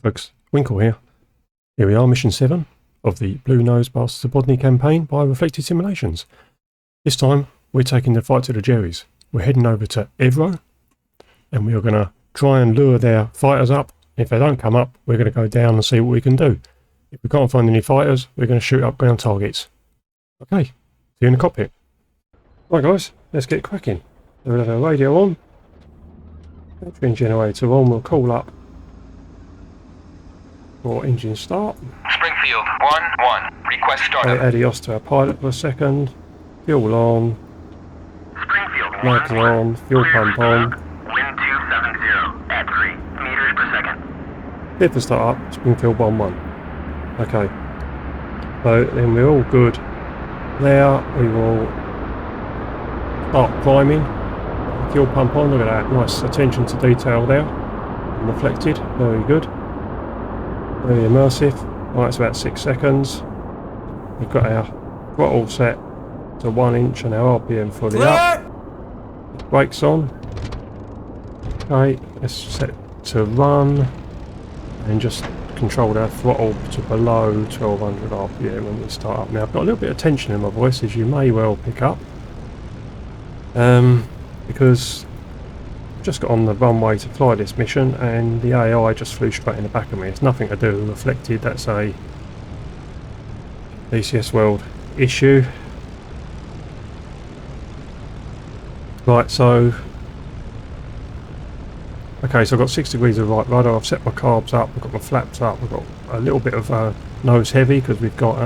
folks, Winkle here. Here we are, mission 7 of the Blue Nose Bastards of Bodney campaign by Reflected Simulations. This time we're taking the fight to the Jerrys. We're heading over to Evro and we are going to try and lure their fighters up. If they don't come up, we're going to go down and see what we can do. If we can't find any fighters, we're going to shoot up ground targets. Okay, see you in the cockpit. Right guys, let's get cracking. We'll have our radio on, engine generator on, we'll call up for engine start. Springfield 1-1, request startup. Adios to our pilot for a second. Fuel on. Springfield Mags on. Fuel pump on. Wind 270 at 3 meters per second. Hit the start up. Springfield 1-1. Okay. So then we're all good. There we will start priming. Fuel pump on. Look at that. Nice attention to detail there. Reflected. Very good. Very immersive. Right, it's about 6 seconds. We've got our throttle set to 1 inch and our RPM fully up. Brakes on. Okay, let's set to run and just control our throttle to below 1200 RPM when we start up. Now I've got a little bit of tension in my voice, as you may well pick up, because I've just got on the runway to fly this mission and the AI just flew straight in the back of me. It's nothing to do with Reflected, that's a DCS World issue. Right, so okay, so I've got 6 degrees of right rudder, I've set my carbs up, I've got my flaps up, I've got a little bit of nose heavy because we've got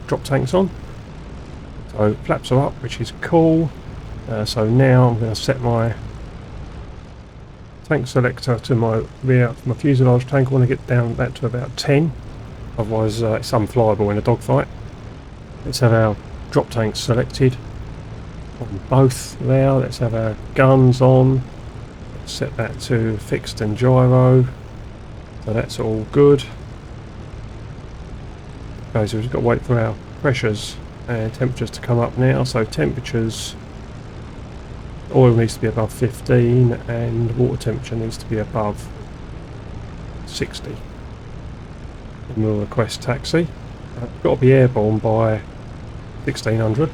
drop tanks on. So flaps are up, which is cool. So now I'm going to set my tank selector to my rear, my fuselage tank. I want to get down that to about 10, otherwise it's unflyable in a dogfight. Let's have our drop tanks selected on both there. Let's have our guns on. Let's set that to fixed and gyro, so that's all good. Okay, so we've just got to wait for our pressures and temperatures to come up now. So temperatures, oil needs to be above 15 and water temperature needs to be above 60. And we'll request taxi. Got to be airborne by 1600.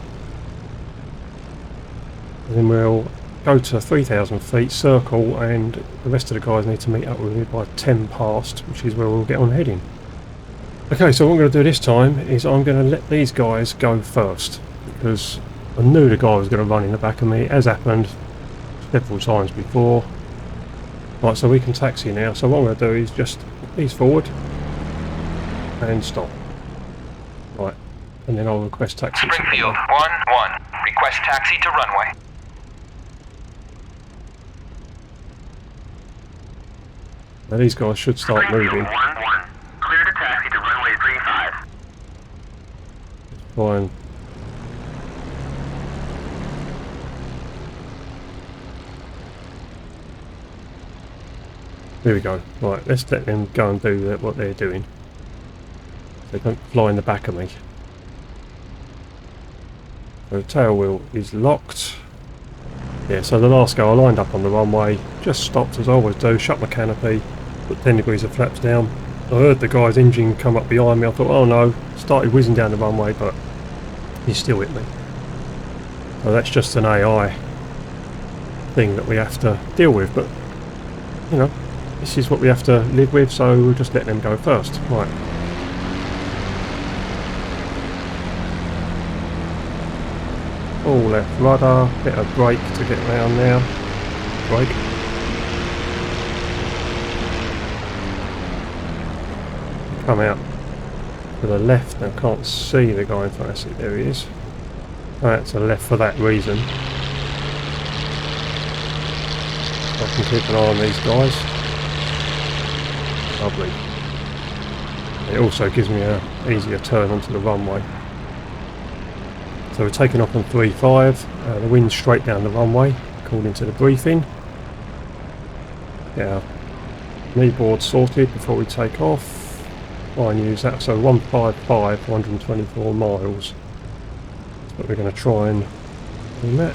And then we'll go to 3000 feet, circle, and the rest of the guys need to meet up with me by 10 past, which is where we'll get on heading. Okay, so what I'm going to do this time is I'm going to let these guys go first, because I knew the guy was going to run in the back of me, as happened several times before. Right, so we can taxi now. So what I'm going to do is just put these forward and stop. Right, and then I'll request taxi. Springfield 1-1, request taxi to runway. Now these guys should start moving. 1-1, clear to taxi to runway 35. Fine. There we go. Right, let's let them go and do what they're doing. They don't fly in the back of me. So the tail wheel is locked. Yeah, so the last go I lined up on the runway, just stopped as I always do, shut my canopy, put 10 degrees of flaps down. I heard the guy's engine come up behind me, I thought, oh no, started whizzing down the runway, but he's still hit me. So that's just an AI thing that we have to deal with, but you know, this is what we have to live with, so we'll just let them go first. Right. All left rudder, bit of brake to get round now. Brake. Come out to the left, now can't see the guy in front of us. There he is. Right, to the left for that reason. I can keep an eye on these guys. Lovely. It also gives me an easier turn onto the runway. So we're taking off on 3.5, the wind's straight down the runway, according to the briefing. Get our knee board sorted before we take off. Try and use that, so 155, 124 miles. But we're going to try and do that.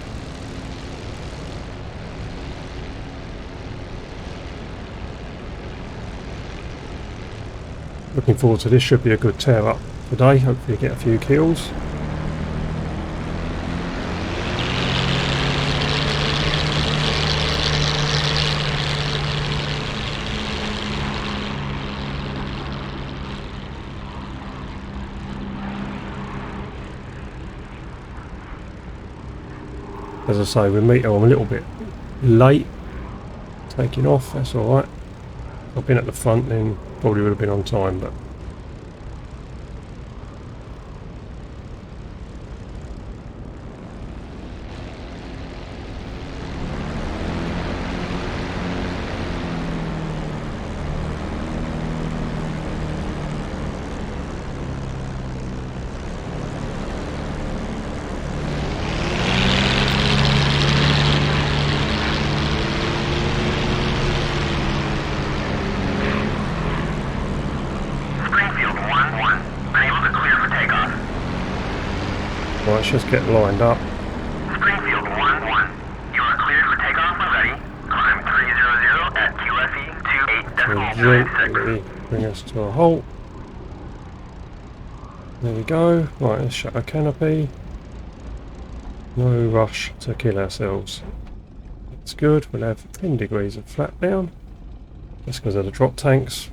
Looking forward to this, should be a good tear up today, hopefully get a few kills. As I say, with meter I'm a little bit late taking off, that's alright. If I've been at the front then probably would have been on time, but right, let's just get lined up. Springfield 1-1. You are cleared for takeoff when ready. Climb 300 at QFE 28.96. Bring us to a halt. There we go. Right, let's shut our canopy. No rush to kill ourselves. That's good. We'll have 10 degrees of flat down. That's because of the drop tanks.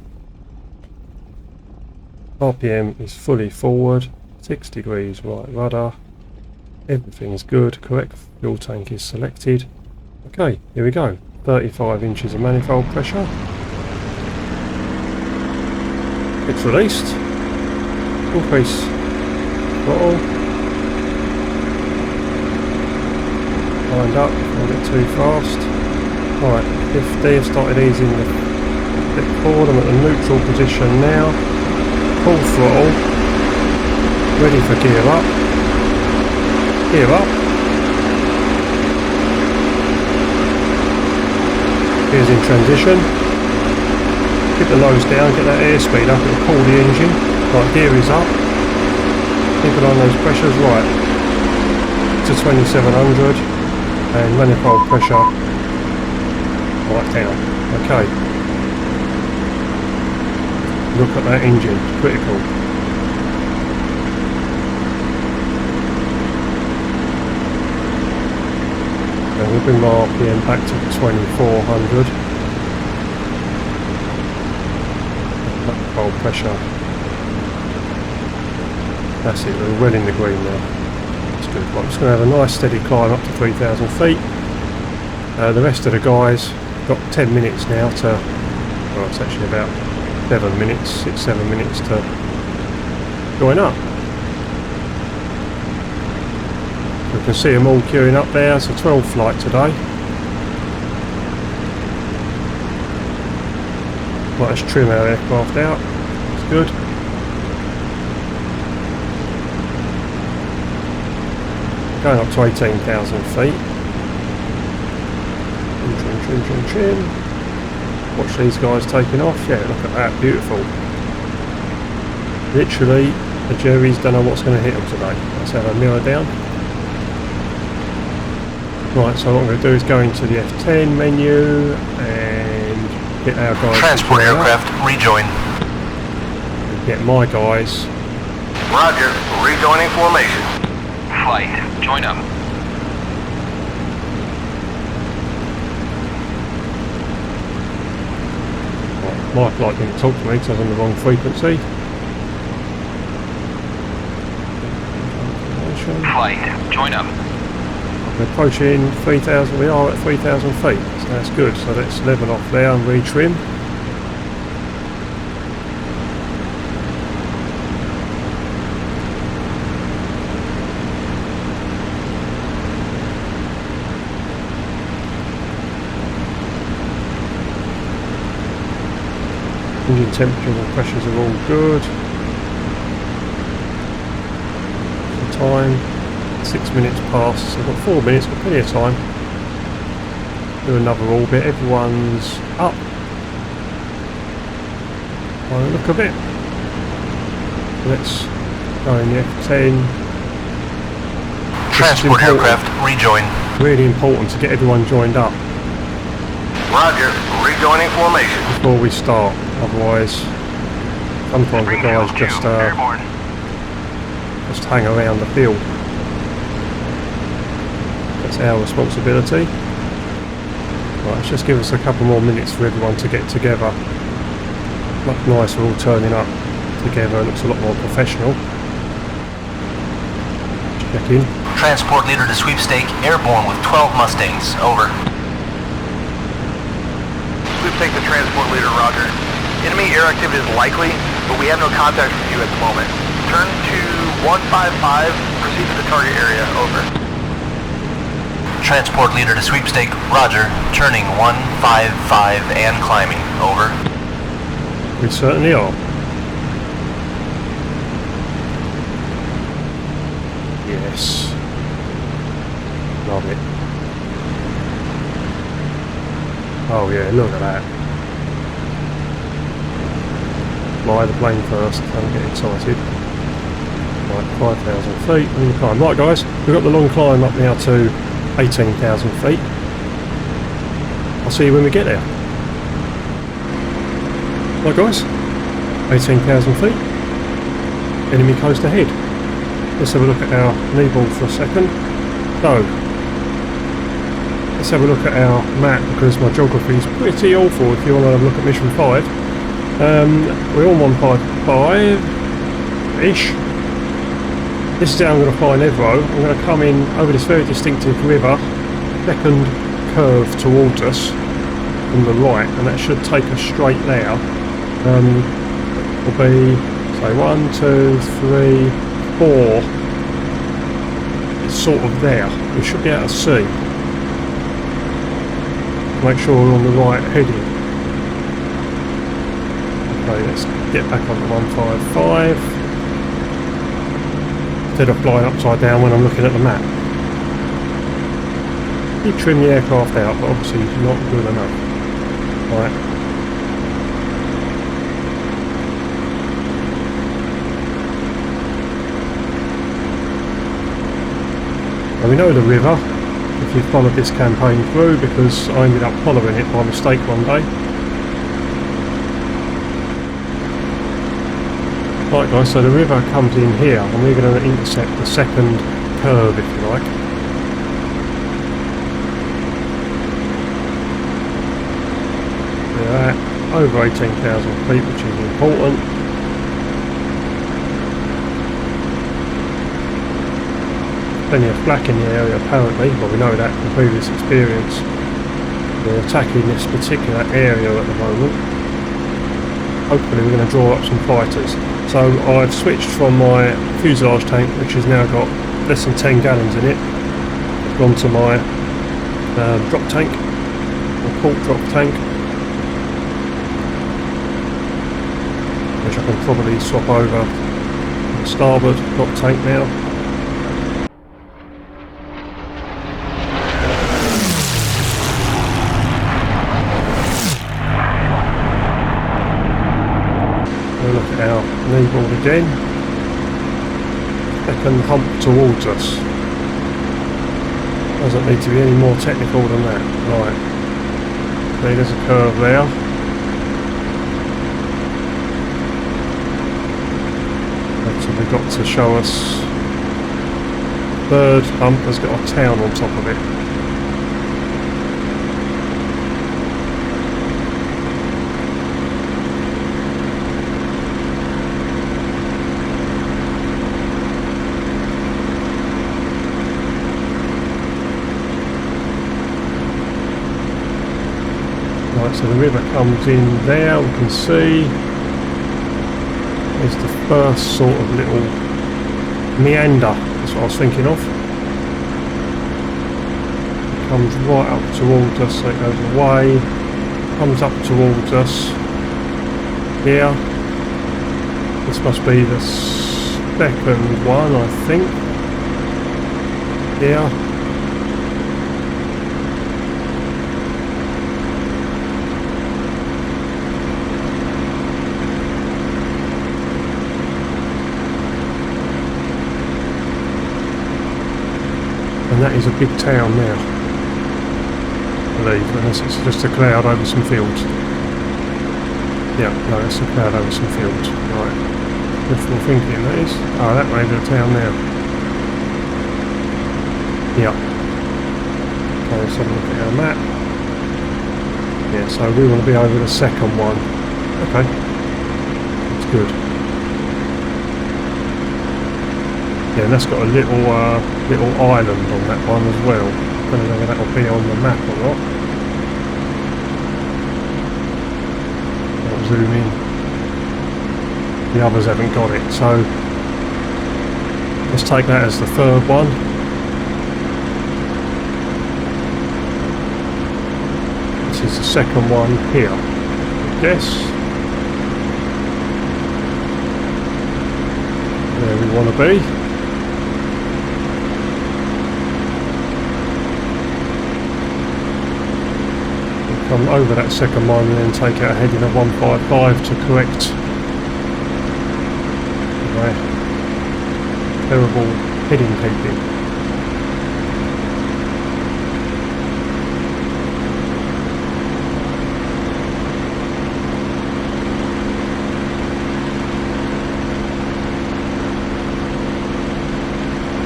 RPM is fully forward. 6 degrees right rudder. Everything is good. Correct fuel tank is selected. Okay, here we go. 35 inches of manifold pressure. It's released. Increase throttle. Lined up, a bit too fast. Right, 50. I've started easing the bit forward. I'm at the neutral position now. Full throttle. Ready for gear up. Gear up. Gears in transition. Keep the nose down, get that airspeed up, it'll cool the engine. Right, gear is up. Keep an eye on those pressures, right. To 2700 and manifold pressure right down. Okay. Look at that engine, critical. And we'll bring my RPM back to 2400. Manifold pressure. That's it, we're well in the green now. That's good. Right, I'm just going to have a nice steady climb up to 3,000 feet. The rest of the guys got 10 minutes now to, well, it's actually about 7 minutes, 6-7 minutes to join up. You can see them all queuing up there. It's a 12 flight today. Right, let's trim our aircraft out. That's good. Going up to 18,000 feet. Trim. Watch these guys taking off. Yeah, look at that, beautiful. Literally, the Jerry's don't know what's going to hit them today. Let's have a mirror down. Right, so what I'm going to do is go into the F10 menu and get our guys. Transport aircraft, rejoin. And get my guys. Roger, rejoining formation. Flight, join up. My flight didn't talk to me because I was on the wrong frequency. Flight, join up. We're approaching 3,000, we are at 3,000 feet, so that's good. So let's level off there and retrim. Engine temperature and pressures are all good. The time, 6 minutes past, so I've got 4 minutes, got plenty of time. Do another orbit, everyone's up. By the look of it. Let's go in the F10. Transport aircraft, rejoin. Really important to get everyone joined up Roger, rejoining formation. before we start, otherwise Sometimes the guys just hang around the field. That's our responsibility. Right, let's just give us a couple more minutes for everyone to get together. Much nicer all turning up together, looks a lot more professional. Check in. Transport leader to sweepstake, airborne with 12 Mustangs. Over. Sweepstake the transport leader, roger. Enemy air activity is likely, but we have no contact with you at the moment. Turn to 155, proceed to the target area, over. Transport leader to sweepstake, roger. Turning 155 and climbing. Over. We certainly are. Yes. Love it. Oh yeah, look at that. Fly the plane first, don't get excited. Right, 5,000 feet, and the climb. Right guys, we've got the long climb up now to 18,000 feet. I'll see you when we get there. Right guys, 18,000 feet. Enemy coast ahead. Let's have a look at our knee ball for a second. So, let's have a look at our map because my geography is pretty awful if you want to have a look at mission 5. We're on 155-ish. This is how I'm going to fly Nevro. I'm going to come in over this very distinctive river, second curve towards us from the right, and that should take us straight there. Will be, say, 1, 2, 3, 4. It's sort of there. We should be able to see. Make sure we're on the right heading. Okay, let's get back on the 155. Instead of flying upside down when I'm looking at the map. You trim the aircraft out, but obviously not good enough. Right. Now we know the river, if you've followed this campaign through, because I ended up following it by mistake one day. Right guys, so the river comes in here and we're going to intercept the second curve if you like. We're at over 18,000 feet, which is important. Plenty of flak in the area apparently, well we know that from previous experience. We're attacking this particular area at the moment. Hopefully we're going to draw up some fighters. So I've switched from my fuselage tank, which has now got less than 10 gallons in it. I've gone to my drop tank, my port drop tank, which I can probably swap over to the starboard drop tank now. Look at our knee ball again. Second hump towards us. Doesn't need to be any more technical than that. Right. Okay, there's a curve there. That's what we've got to show us. Third hump has got a town on top of it. So the river comes in there, we can see there's the first sort of little meander, that's what I was thinking of. It comes right up towards us, so it goes away, comes up towards us here. This must be the second one, I think. Here. And that is a big town now, I believe, unless it's just a cloud over some fields. Yeah, no, that's a cloud over some fields. Right. Wishful thinking, that is. Oh, that may be a town now. Yeah. Okay, let's have a look at our map. Yeah, so we want to be over the second one. Okay. That's good. Yeah, and that's got a little island on that one as well. I don't know whether that'll be on the map or not. I'll zoom in. The others haven't got it, so let's take that as the third one. This is the second one here, I guess. Where we want to be. Come over that second one and then take out a heading of 155 to correct my terrible heading keeping.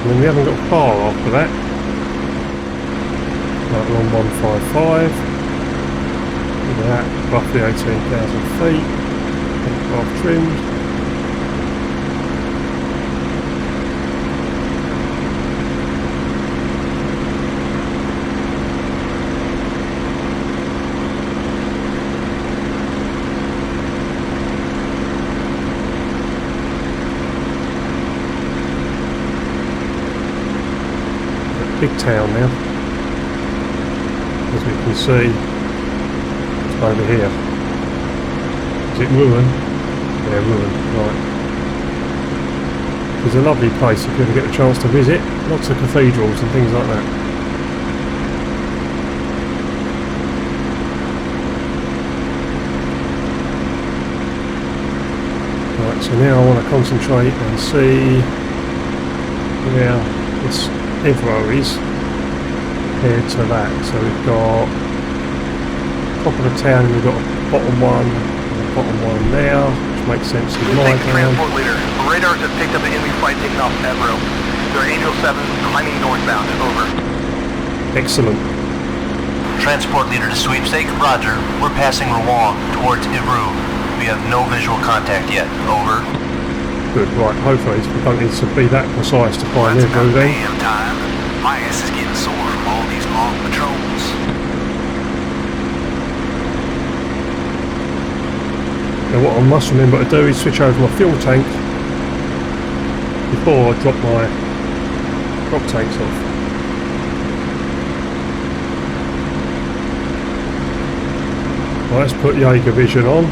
And then we haven't got far after that. Right, we're on 155. That roughly 18,000 feet, half trimmed. Big town now, as we can see. Over here. Is it ruin? Yeah, ruin, right. It's a lovely place if you ever get a chance to visit. Lots of cathedrals and things like that. Right, so now I want to concentrate and see where this Evro is compared to that. So we've got top of the town, and we've got a bottom one and a bottom one there, which makes sense in my town. Transport leader. Radars have picked up an enemy flight taking off Evro. They're Angel 7 climbing northbound. Over. Excellent. Transport leader to sweepstake, roger. We're passing Rouen towards Ivry. We have no visual contact yet. Over. Good, right, hopefully we don't need to be that precise to find Ivry then. Damn time. My ass is getting sore from all these long patrols. Now what I must remember to do is switch over my fuel tank before I drop my prop tanks off. Right, let's put Jaeger vision on.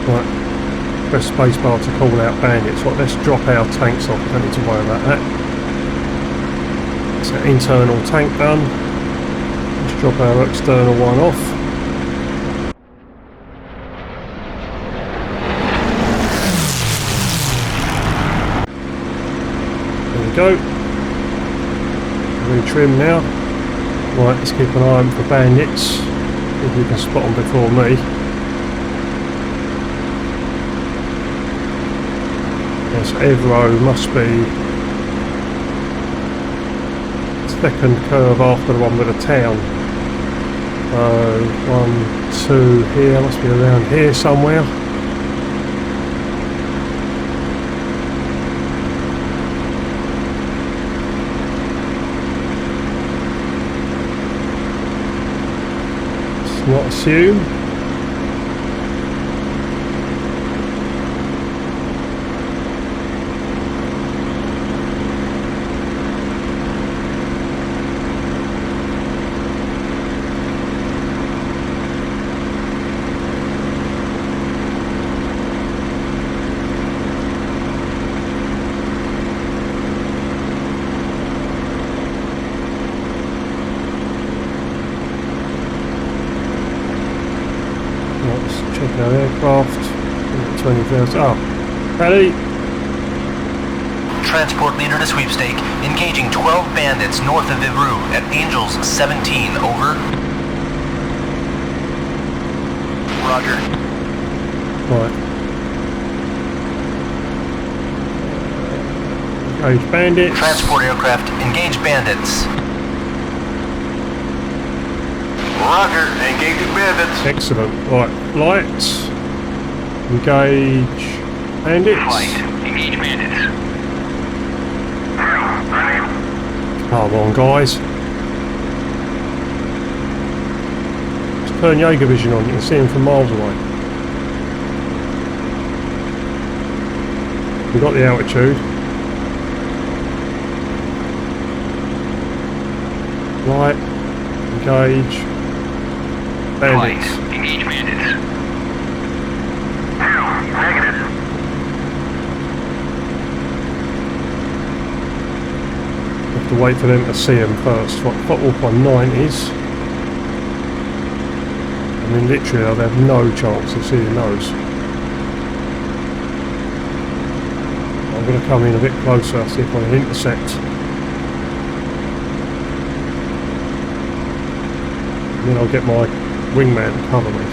Right, press spacebar to call out bandits. Right, let's drop our tanks off, don't need to worry about that. So internal tank done. Drop our external one off. There we go. Retrim now. Right, let's keep an eye out for bandits. If we can spot them before me. Yes, Evro must be second curve after the one with the town. So 1, 2 here, must be around here somewhere. Let's not assume. Check our aircraft. 20,000. Oh, Paddy. Transport leader to sweepstake, engaging 12 bandits north of Ivru at Angels 17, over. Roger. Right. Engage bandits. Transport aircraft, engage bandits. Roger. Engaging bandits. Excellent. Right, lights. Engage bandits. Flight, engage bandits. Come on, guys. Just turn Jaeger vision on, you can see him from miles away. We've got the altitude. Light, engage, bandits. Flight, engage bandits. Negative. Have to wait for them to see them first. Right, put up on 90s. And then literally I'll have no chance of seeing those. I'm going to come in a bit closer, see if I can intercept. And then I'll get my wingman to cover me.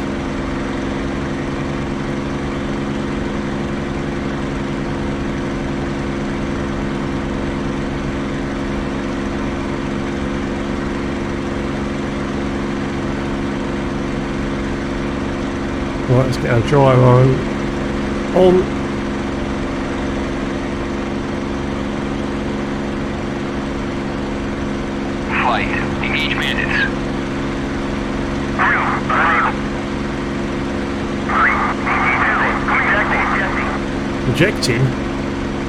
Right, let's get our gyro on. Flight, engage bandits. Ejecting?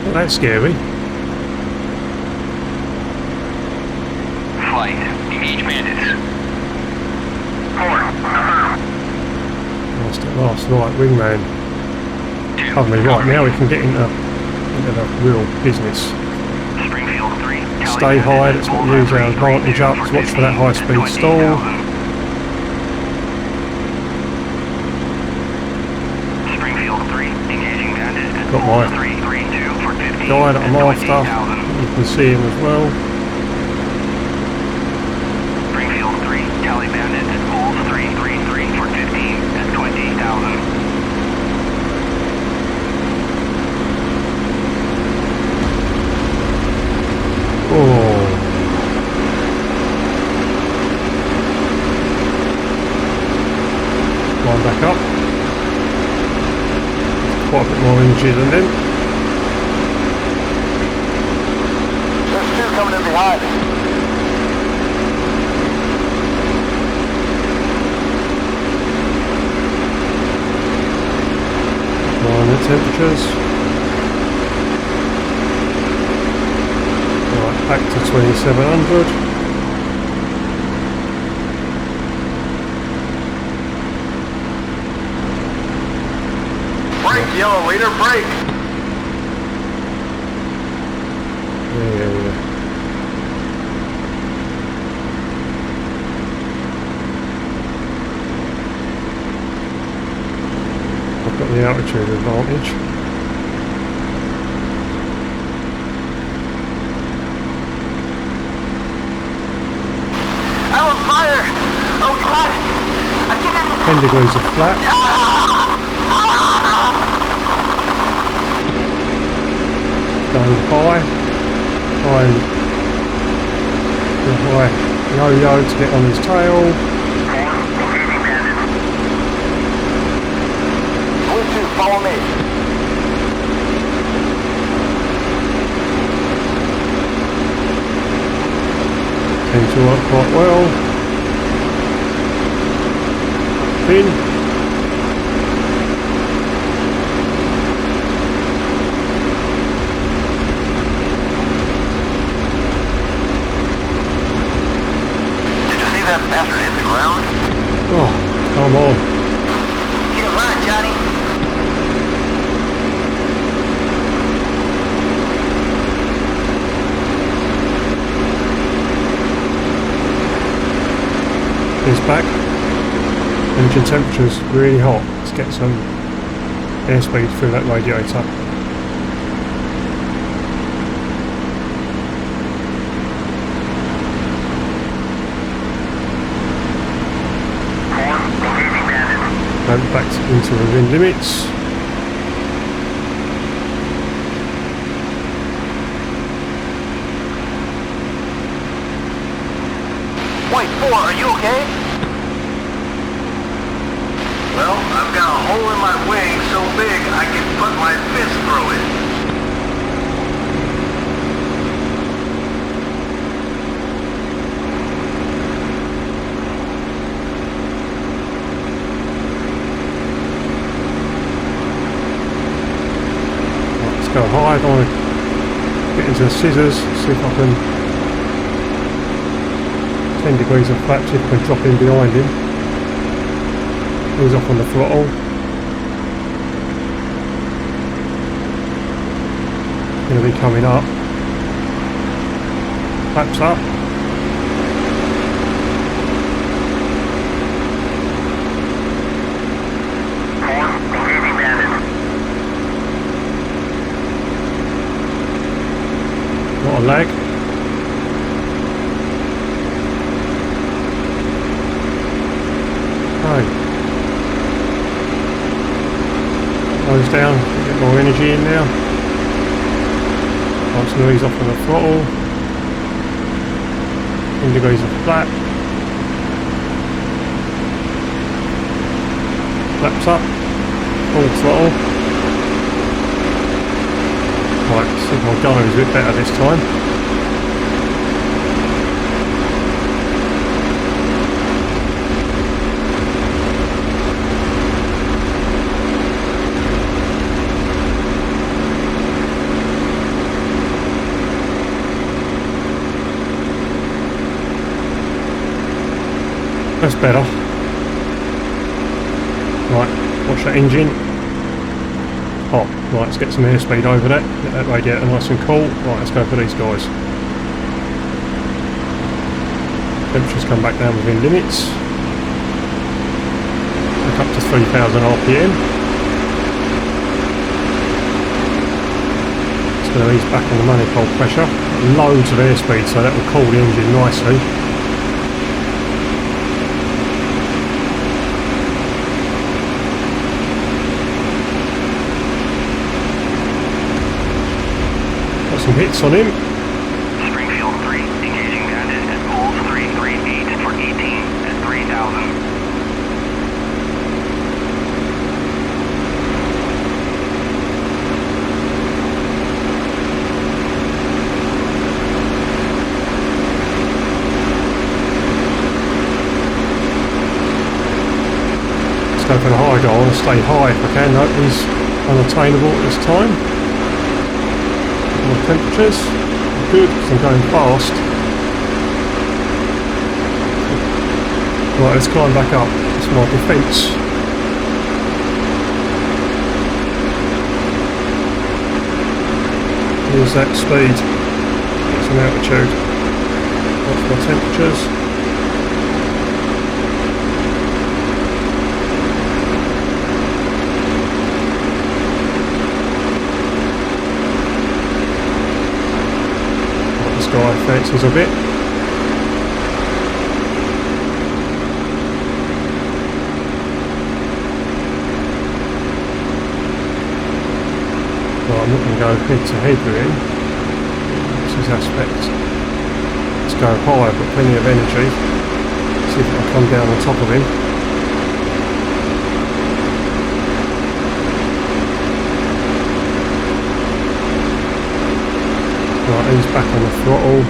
Not that scary. Flight, engage bandits. Lost it last night, wingman. Cover me. Right, now we can get into the real business. Springfield 3. Stay high, let's not use our advantage up. Let's watch for that high speed stall. Springfield 3, engaging bandit at Got my 332 for 15. guy that I'm after. You can see him as well. Springfield 3, tally bandit at Bulls 333 for 15 at 20,000. Oh. Line back up. Quite a bit more energy than them. There's two coming in behind. Line the temperatures. Right, back to 2700. Brake, yellow leader, brake. Yeah. I've got the altitude advantage. I'm on fire. Oh God. I can't. 10 degrees of flat. Going high. Try and do a high yo-yo to get on his tail. Bluetooth, follow me. Seems to work quite well. Fin. That bastard hit the ground. Oh, come on. Get a line, Johnny. It's back. Engine temperature's really hot. Let's get some airspeed through that radiator. And back into within limits. White 4, are you okay? Well, I've got a hole in my wing so big I can put my fist through it. Let's go high. I want to get into the scissors, see if I can 10 degrees of flap, see if I can drop in behind him. He's off on the throttle. Going to be coming up. Flaps up. Not a lag. Nose down, get more energy in now. Once to ease off on the throttle. 10 degrees of flap. Flaps up. Full throttle. Right, see if my gunner is a bit better this time. That's better. Right, watch that engine. Hot. Right, let's get some airspeed over that. Get that radiator nice and cool. Right, let's go for these guys. Temperatures come back down within limits. Back up to 3000 RPM. It's going to ease back on the manifold pressure. Loads of airspeed, so that will cool the engine nicely. Some hits on him. Springfield 3, engaging bandit at poles 338 for 18 at 3000. Let's go for the high goal. I want to stay high if I can. Nope, he's unattainable at this time. My temperatures are good because I'm going fast. Right, let's climb back up. That's my defence. Here's that speed. Get some altitude. Watch my temperatures. Guy fancies a bit. Well, I'm not going to go head to head with him. That's his aspect. Let's go high, I've got plenty of energy. See if I can come down on top of him. Right, he's back on the throttle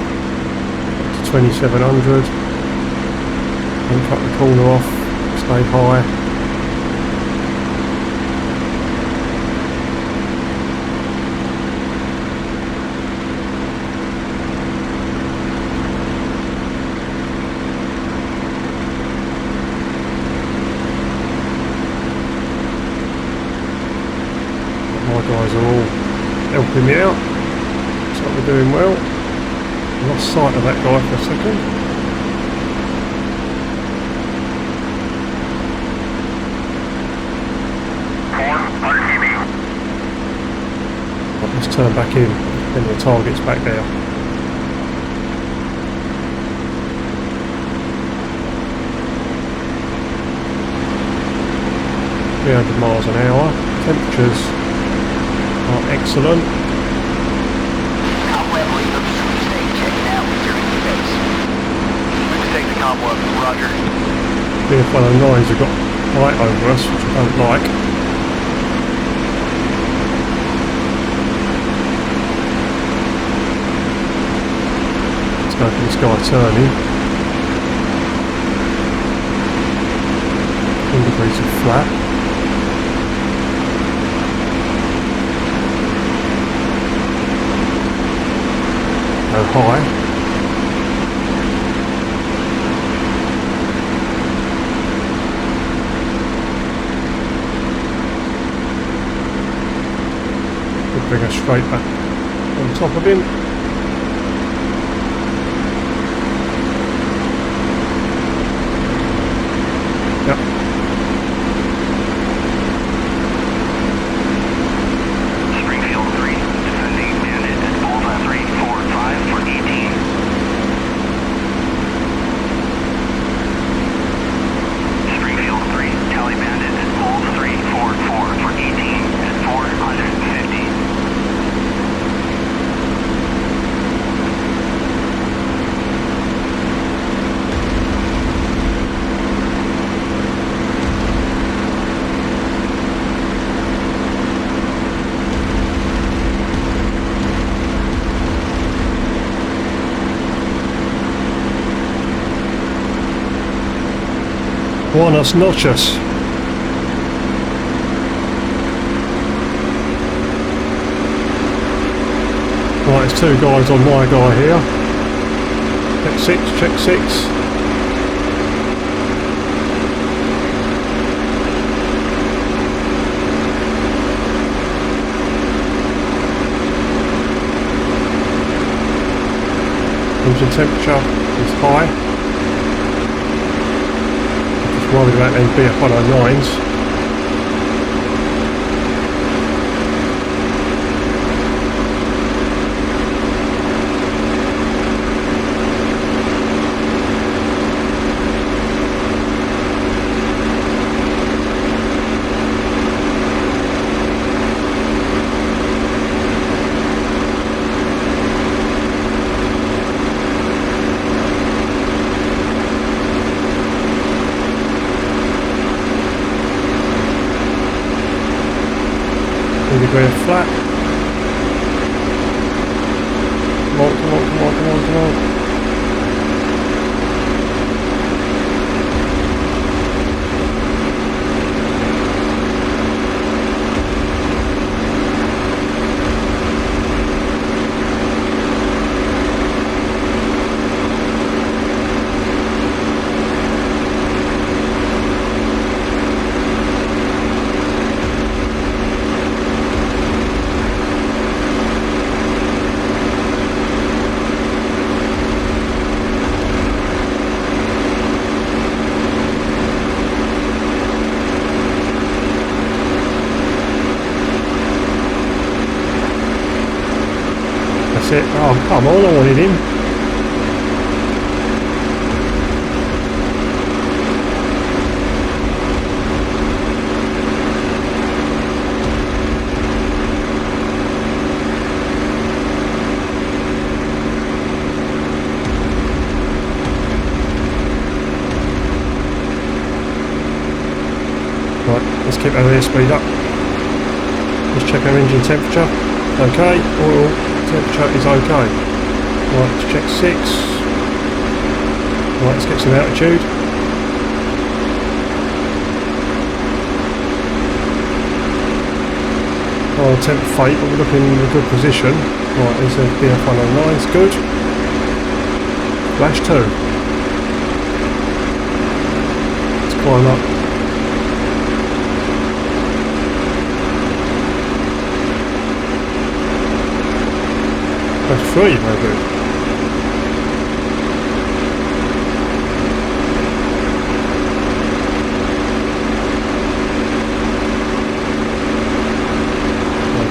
to 2700. Don't cut the corner off, stay high. My guys are all helping me out. We're doing well. Lost sight of that guy for a second. Right, let's turn back in. Then the target's back there. 300 miles an hour. Temperatures are excellent. Cobweb lead of Sweepstake checking out with your base. Sweepstake to Cobweb, roger. BF-109s have got light over us, which I don't like. Let's go for this guy turning. Degrees of flat. Go high. Could bring us straight back on top of him. Yep. Buenos noches. Right, there's two guys on my guy here. Check 6, check 6. Engine temperature is high. Worried about them BF-109s. Degree of flat. Come on, come on, come on, come on, come on. That's it. Oh, come on, I wanted him. Right, let's keep our airspeed up. Let's check our engine temperature. Okay, oil temperature is okay. Right, let's check 6. Right, let's get some altitude. Oh, temp fate, but we're looking in a good position. Right, these are BF-109s, good. Flash 2. Let's climb up. Flash 3, very good.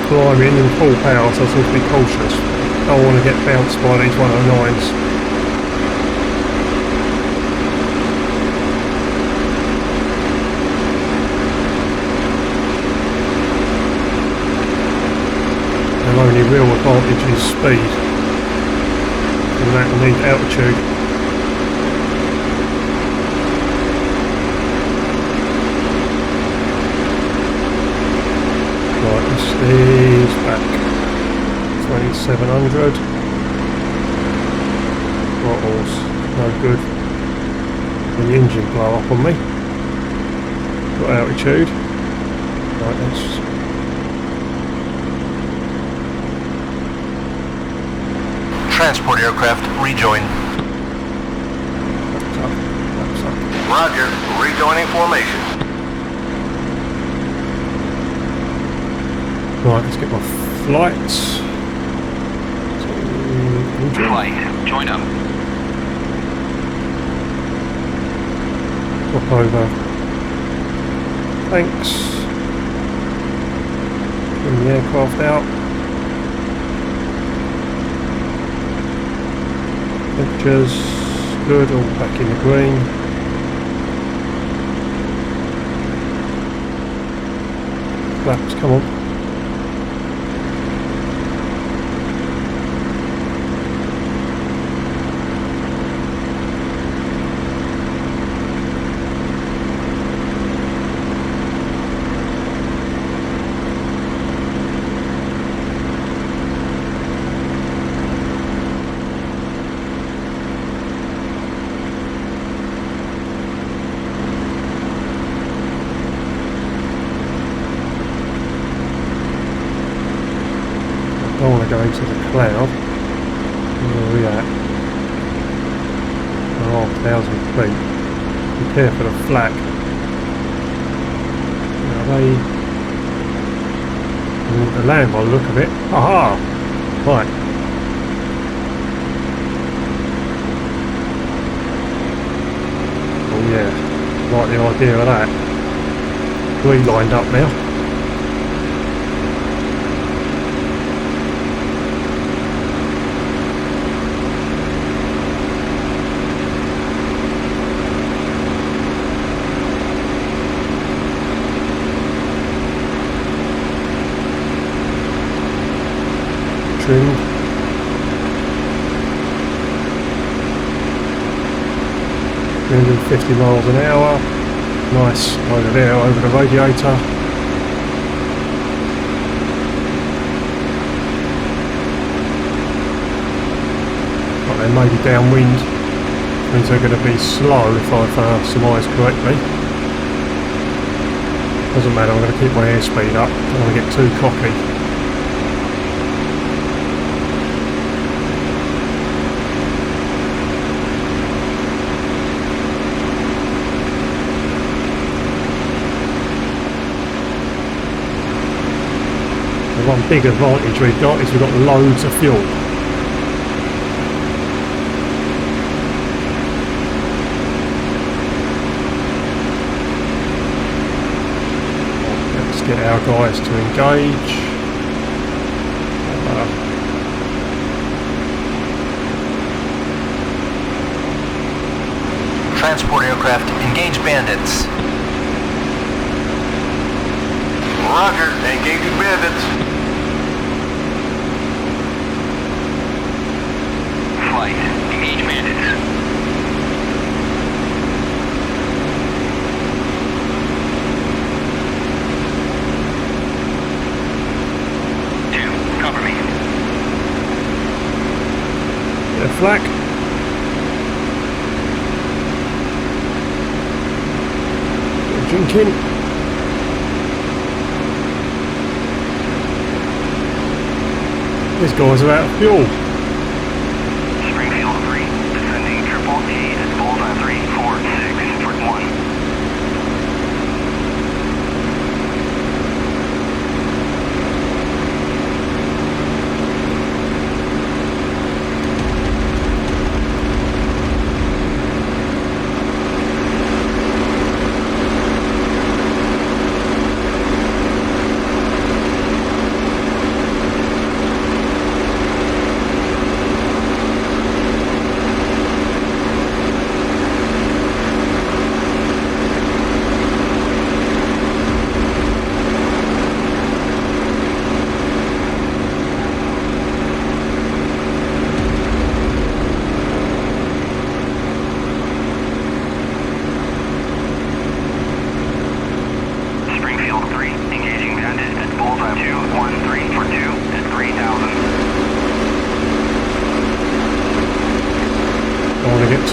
Climbing in full power, so I have to be cautious. I don't want to get bounced by these 109s. real advantage is speed. And that will need altitude. Right, this is back 2700. Throttles, no good. The engine blow up on me. Got altitude. Right, let's Transport aircraft rejoin. that's up. Roger. Rejoining formation. Right, let's get my flights. Engine. Flight, join up. Swap over. Thanks. Bring the aircraft out. Temperatures good, all back in the green. Flaps, come on. I don't want to go into the cloud. Where are we at? 1,000 feet. Prepare for the flag. Now they want to land by the look of it. Aha! Right. Oh yeah, like the idea of that. 3 lined up now. Trimmed. $350 miles an hour. Nice over there, over the radiator. Right, they may be downwind. Means they're going to be slow if I've surmised correctly. Doesn't matter, I'm going to keep my airspeed up. Don't want to get too cocky. One big advantage we've got is we've got loads of fuel. Let's get our guys to engage. Transport aircraft engage bandits. Roger. Engaging bandits. Flight, engage bandits. Two, cover me. Get a flak. Get a drink in. These guys are out of fuel. Springfield 3, descending triple T at Bullseye 346 for 1.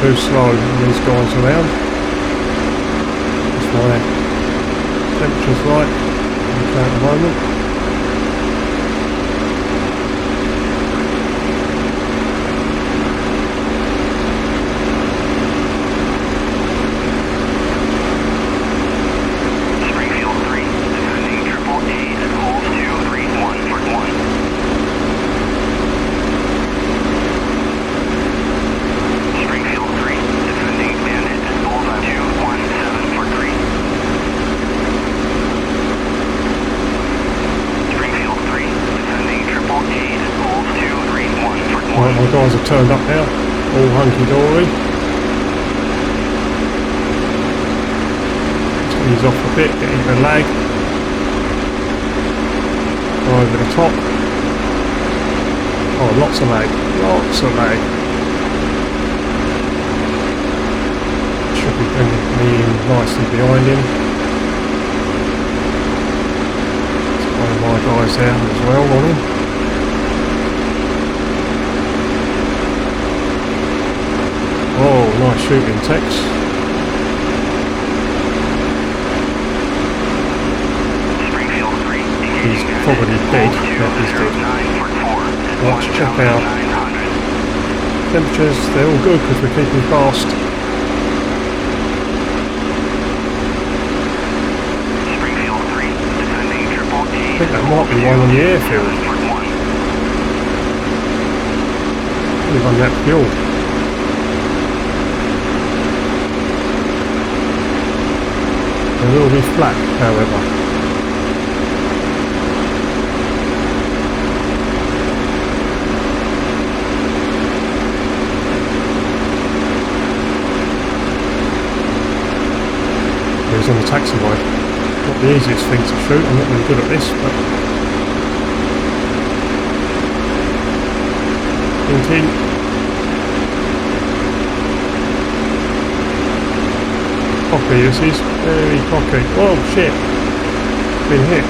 too slow when these guys around. That's why temperature's right. Okay at the moment. Right, my guys have turned up now, all hunky-dory. Let's ease off a bit, get into lag. Over the top. Oh, lots of lag, lots of lag. Should be bringing me in nicely behind him. There's one of my guys there as well on him. Oh, nice shooting, Tex. He's probably dead. Yeah, he's dead. Let's check out temperatures. They're all good because we're keeping fast. I think that might be one on the airfield. We run that fuel. It will be flat, however. He's on the taxiway. Not the easiest thing to shoot, I'm not really good at this, but... Thinking. Cocky, this is very cocky. Oh shit! Been hit.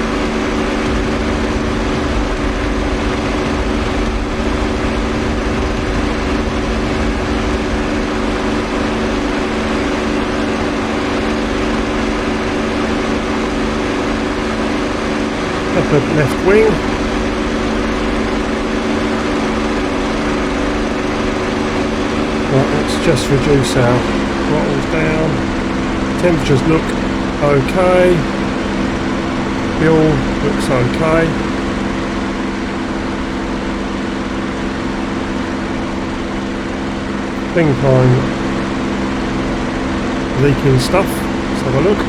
Upper left wing. Right, let's just reduce our throttles down. Temperatures look okay. Fuel looks okay. Think I'm leaking stuff. Let's have a look.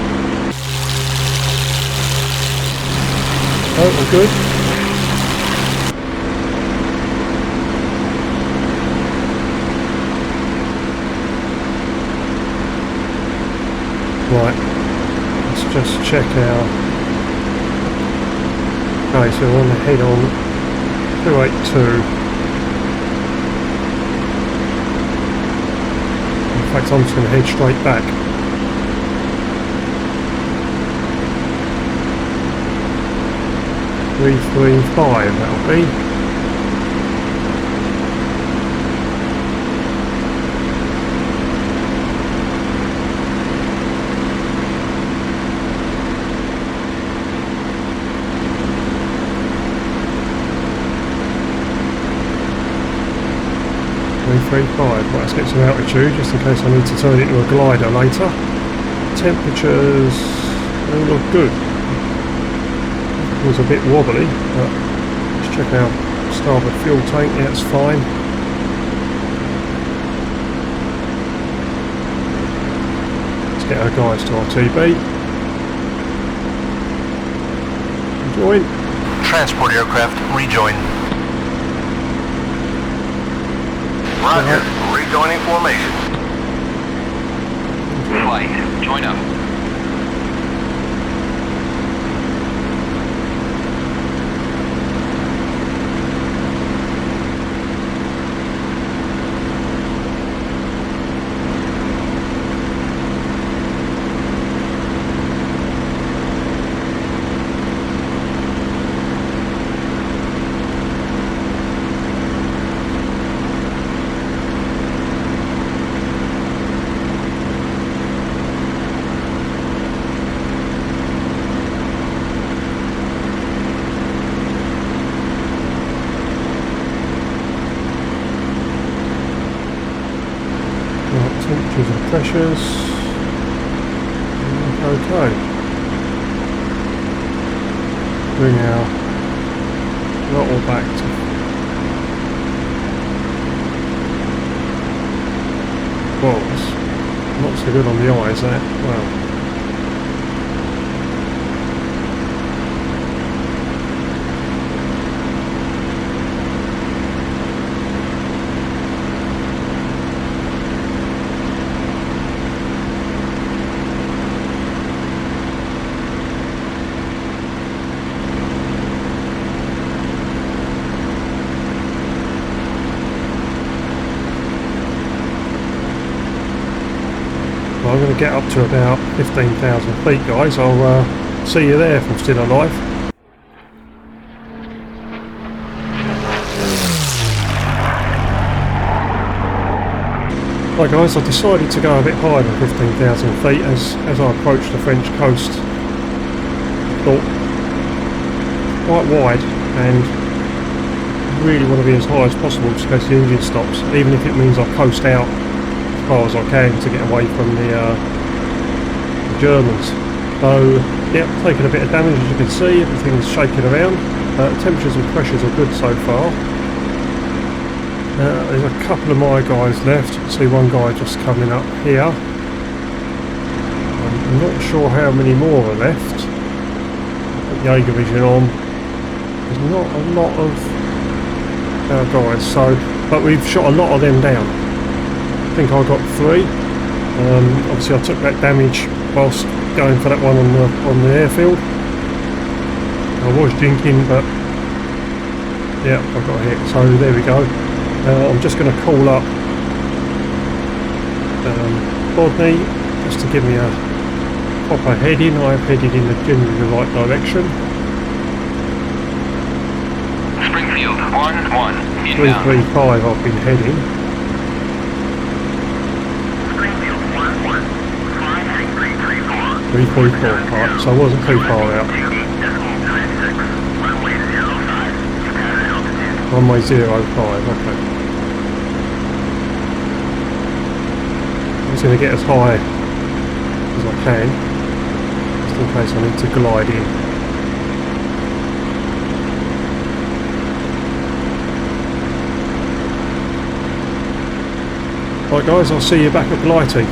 Oh, we're good. Right, let's just check out. Okay, so we're on the head on 282. In fact, I'm just going to head straight back. 335, that'll be. Right, let's get some altitude just in case I need to turn it into a glider later. Temperatures, they all look good. It was a bit wobbly, but let's check out starboard fuel tank. Yeah, it's fine. Let's get our guys to our TB. Join. Transport aircraft, rejoin. Roger, rejoining formation. Flight, join up. the pressures. Okay. Bring our throttle back to not so good on the eyes there. Well, I'm going to get up to about 15,000 feet, guys. I'll see you there if I'm still alive. Right guys, I decided to go a bit higher than 15,000 feet as I approached the French coast. Thought quite wide and really want to be as high as possible just in case the engine stops, even if it means I coast out as far as I can to get away from the Germans. So yeah, taking a bit of damage as you can see, everything's shaking around. Temperatures and pressures are good so far. There's a couple of my guys left. You can see one guy just coming up here. I'm not sure how many more are left. Put Jaeger vision on. There's not a lot of our guys, so but we've shot a lot of them down. I think I got 3. Obviously I took that damage whilst going for that one on the airfield. I was jinking, but yeah, I got hit. So there we go. I'm just going to call up Bodney just to give me a proper heading. I've headed in the generally the right direction. Springfield 1-1. 335 I've been heading. Springfield 1-1. 334, right, so I wasn't too far out. Runway 05, okay. I'm just going to get as high as I can, just in case I need to glide in. Right guys, I'll see you back at Blighty.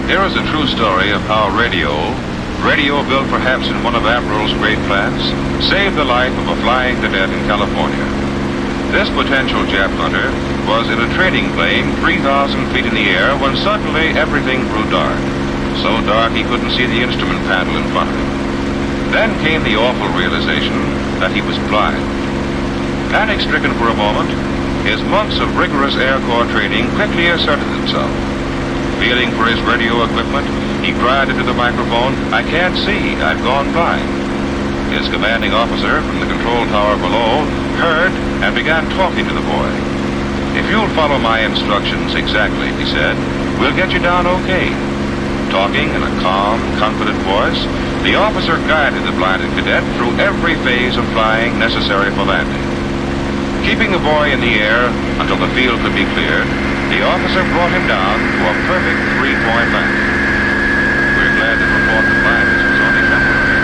Here is a true story of how radio, built perhaps in one of Averill's great plants, saved the life of a flying cadet in California. This potential Jap hunter was in a trading plane 3,000 feet in the air when suddenly everything grew dark. So dark he couldn't see the instrument panel in front of him. Then came the awful realization that he was blind. Panic-stricken for a moment, his months of rigorous Air Corps training quickly asserted themselves. Feeling for his radio equipment, he cried into the microphone, "I can't see, I've gone blind." His commanding officer from the control tower below heard and began talking to the boy. "If you'll follow my instructions exactly," he said, "we'll get you down okay." Talking in a calm, confident voice, the officer guided the blinded cadet through every phase of flying necessary for landing. Keeping the boy in the air until the field could be cleared, the officer brought him down to a perfect 3-point landing. We're glad to report that blindness was only temporary.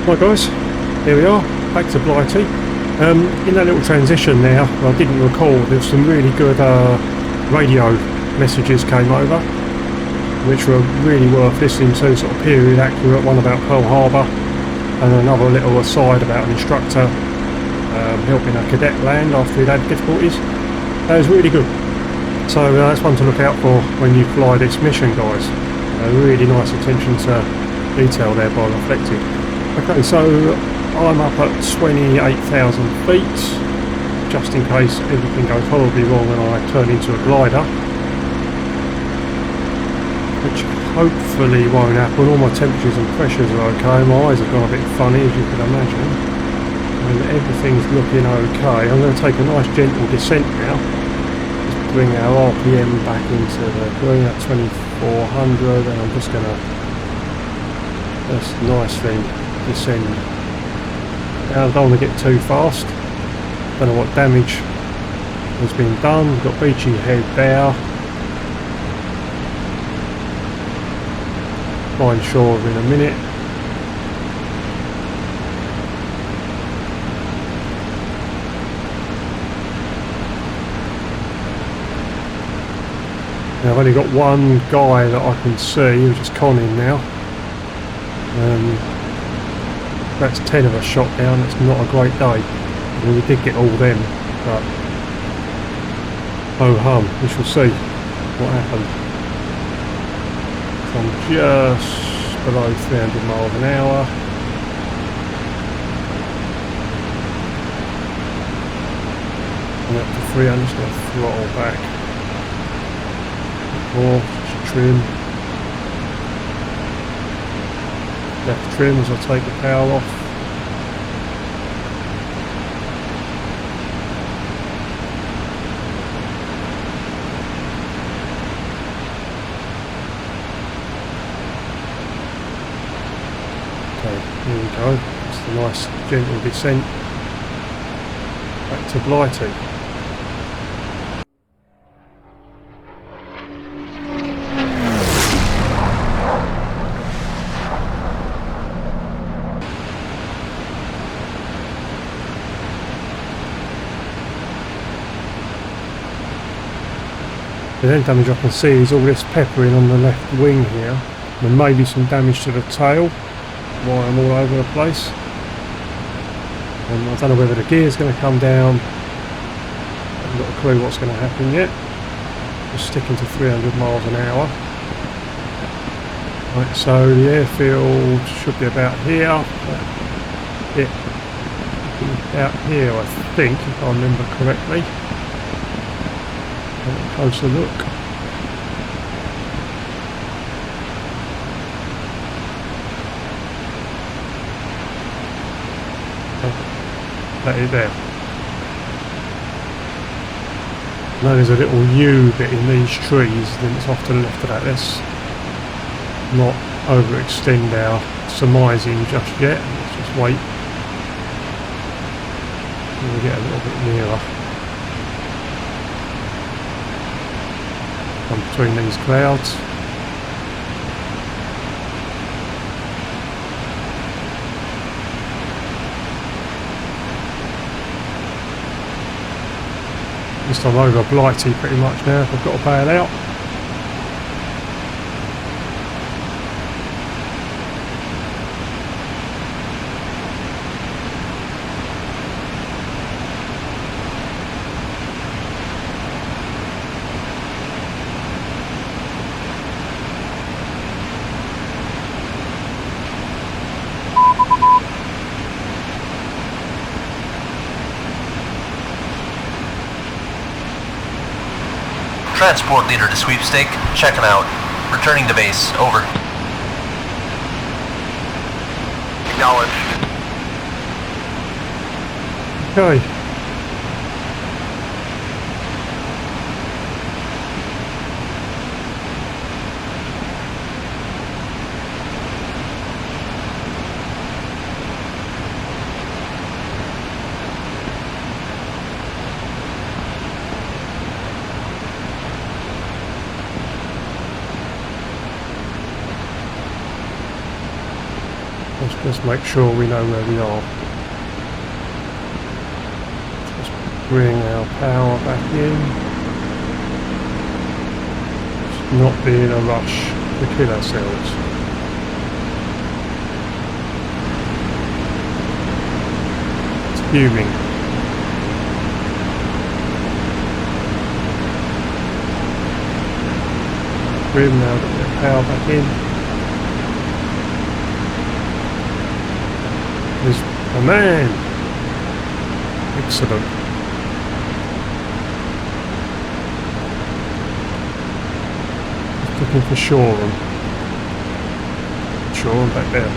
Right guys, here we are, back to Blighty. In that little transition there, I didn't record, there's some really good radio messages came over, which were really worth listening to, sort of period accurate, one about Pearl Harbor, and another little aside about an instructor helping a cadet land after he'd had difficulties. That was really good. So that's one to look out for when you fly this mission, guys. Really nice attention to detail there by Reflected. Okay, so I'm up at 28,000 feet, just in case everything goes horribly wrong and I turn into a glider, which hopefully won't happen. All my temperatures and pressures are okay. My eyes have gone a bit funny, as you can imagine, and everything's looking okay. I'm going to take a nice gentle descent now, just bring our RPM back into the, we're at 24 400, and I'm just going to just nicely descend. Now I don't want to get too fast. Don't know what damage has been done. We've got Beachy Head there. Find shore in a minute. Now I've only got one guy that I can see, which is conning now. That's 10 of us shot down. It's not a great day. I mean, we did get all them, but oh hum, we shall see what happened. So I'm just below 300 miles an hour. And up to 300, just going to throttle back. More, just trim. Left trim as I take the power off. Okay, here we go. It's a nice gentle descent back to Blighty. The only damage I can see is all this peppering on the left wing here, and maybe some damage to the tail while I'm all over the place. And I don't know whether the gear's going to come down. I haven't got a clue what's going to happen yet. Just sticking to 300 miles an hour. Right, so the airfield should be about here. Yeah, about here I think, if I remember correctly. A closer look. That is there. Now there's a little U bit in these trees, then it's off to the left of that. Let's not overextend our surmising just yet. Let's just wait until we get a little bit nearer. Come between these clouds. At least I'm over Blighty pretty much now if I've got to bail out. Transport leader to sweepstake, checking out. Returning to base, over. Acknowledged. Okay. Let's just make sure we know where we are. Just bring our power back in. Just not be in a rush to kill ourselves. It's fuming. Bring now, got the power back in. There's a man. Excellent. Just looking for Shoreham. Shoreham back there.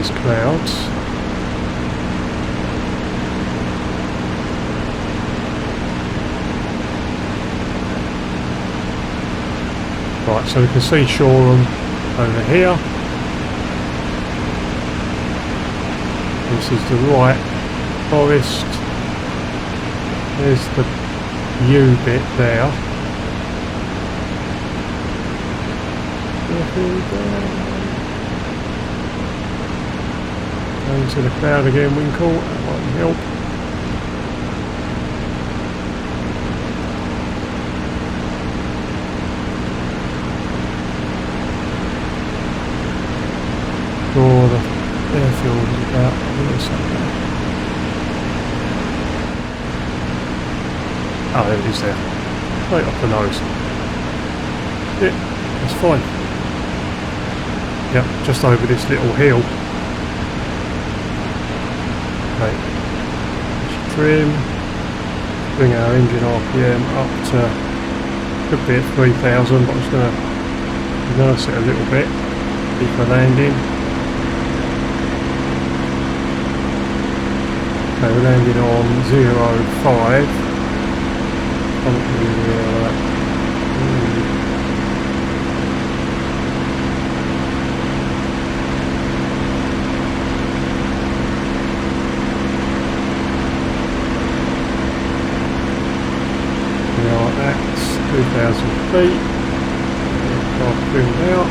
these clouds. Right, so we can see Shoreham over here. This is the right forest. There's the U bit there. Going to the cloud again, Winkle. That might help. Sure, the airfield is about here somewhere. Oh, there it is there. Right off the nose. Yeah, that's fine. Yep, just over this little hill. Okay. Let's trim. Bring our engine RPM up to, could be at 3,000, but I'm just going to nurse it a little bit. For landing. Okay, we're landing on 0.5. Now that's 2,000 feet. I've trimmed out.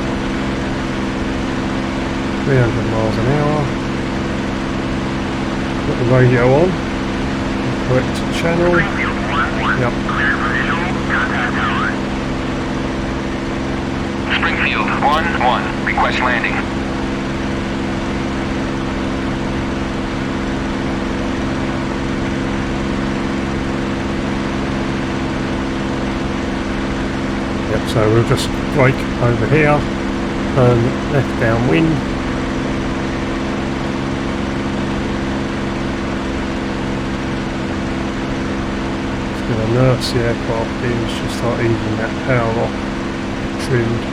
300 miles an hour. Put the radio on. Correct channel. Yep. Springfield 1-1. Request landing. Yep, so we'll just brake over here, turn left downwind. Just going to nurse the aircraft in, just start easing that power off, trimmed.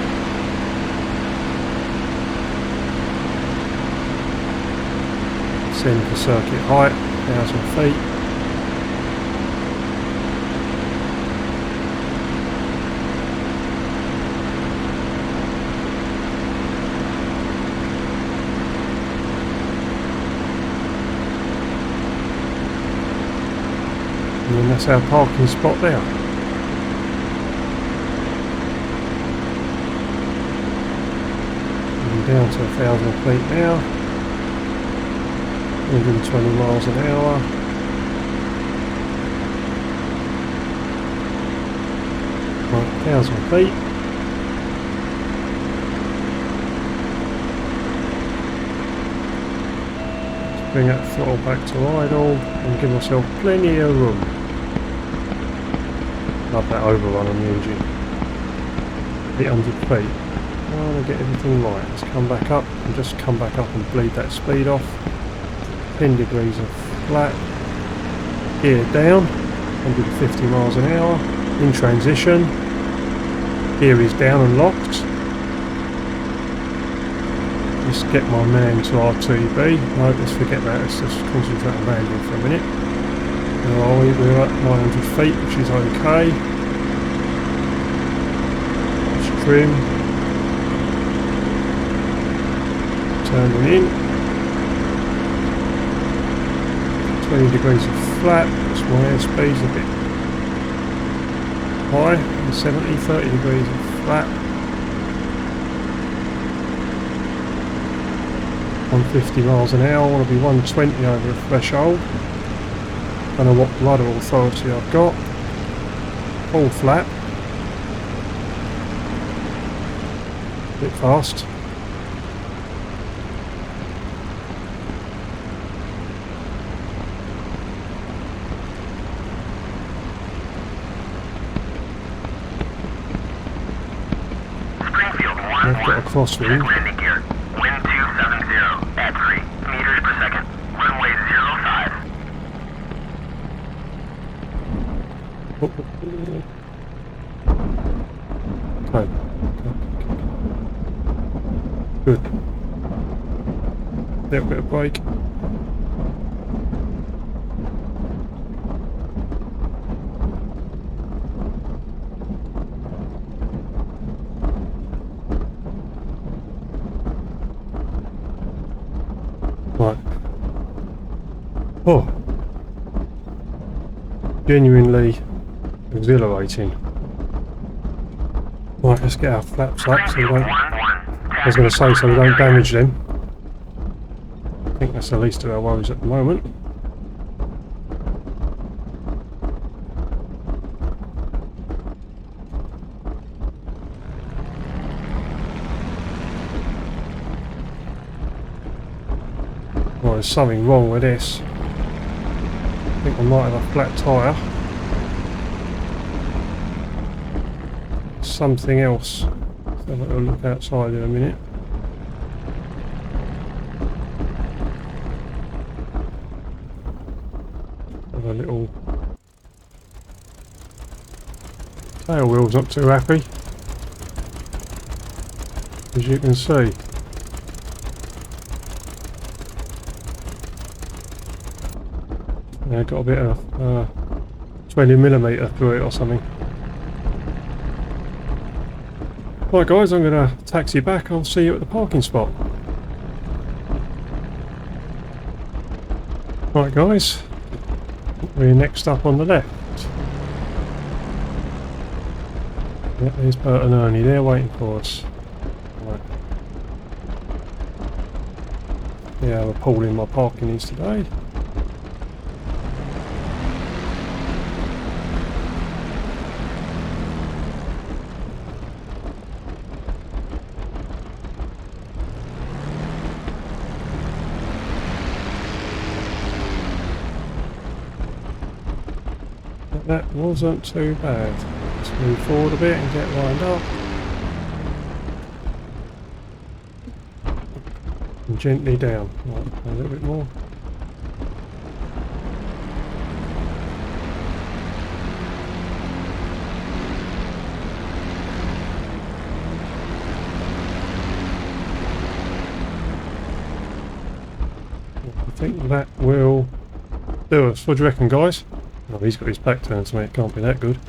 Send for circuit height, 1,000 feet. And that's our parking spot there. And down to 1,000 feet now. 120 miles an hour. Right, 1,000 feet. Let's bring that throttle back to idle and give myself plenty of room. Love that overrun on the engine. 800 feet. I want to get everything right. Let's come back up and just come back up and bleed that speed off. 10 degrees of flat. Gear down. 150 miles an hour. In transition. Gear is down and locked. Let's get my man to RTB. No, let's forget that. Let's just concentrate on landing for a minute. Where are we? We're at 900 feet, which is okay. Let's trim. Turning in. 20 degrees of flat. That's my airspeed's a bit high. And 70, 30 degrees of flat. 150 miles an hour. I want to be 120 over the threshold. Don't know what rudder authority I've got. All flat. A bit fast. Springfield 1-1. I've got a crosswind. Landing gear. Wind 270 at 3 meters per second. Runway 05. Okay. Good. little bit of brake. Right. Oh. Genuinely exhilarating. Right, let's get our flaps up so we don't... I was going to say so we don't damage them. I think that's the least of our worries at the moment. Well, there's something wrong with this. I think I might have a flat tyre. Something else. Let's have a little look outside in a minute. Have a little... Tail wheel's not too happy, as you can see. Yeah, got a bit of 20mm through it or something. Right guys, I'm going to taxi back. I'll see you at the parking spot. Right guys, we're next up on the left. Yep, there's Bert and Ernie there waiting for us. Right. Yeah, we're pulling my parking is today. That wasn't too bad. Let's move forward a bit and get lined up. And gently down. Right, a little bit more. I think that will do us. What do you reckon, guys? Oh, he's got his back turned to me, it can't be that good.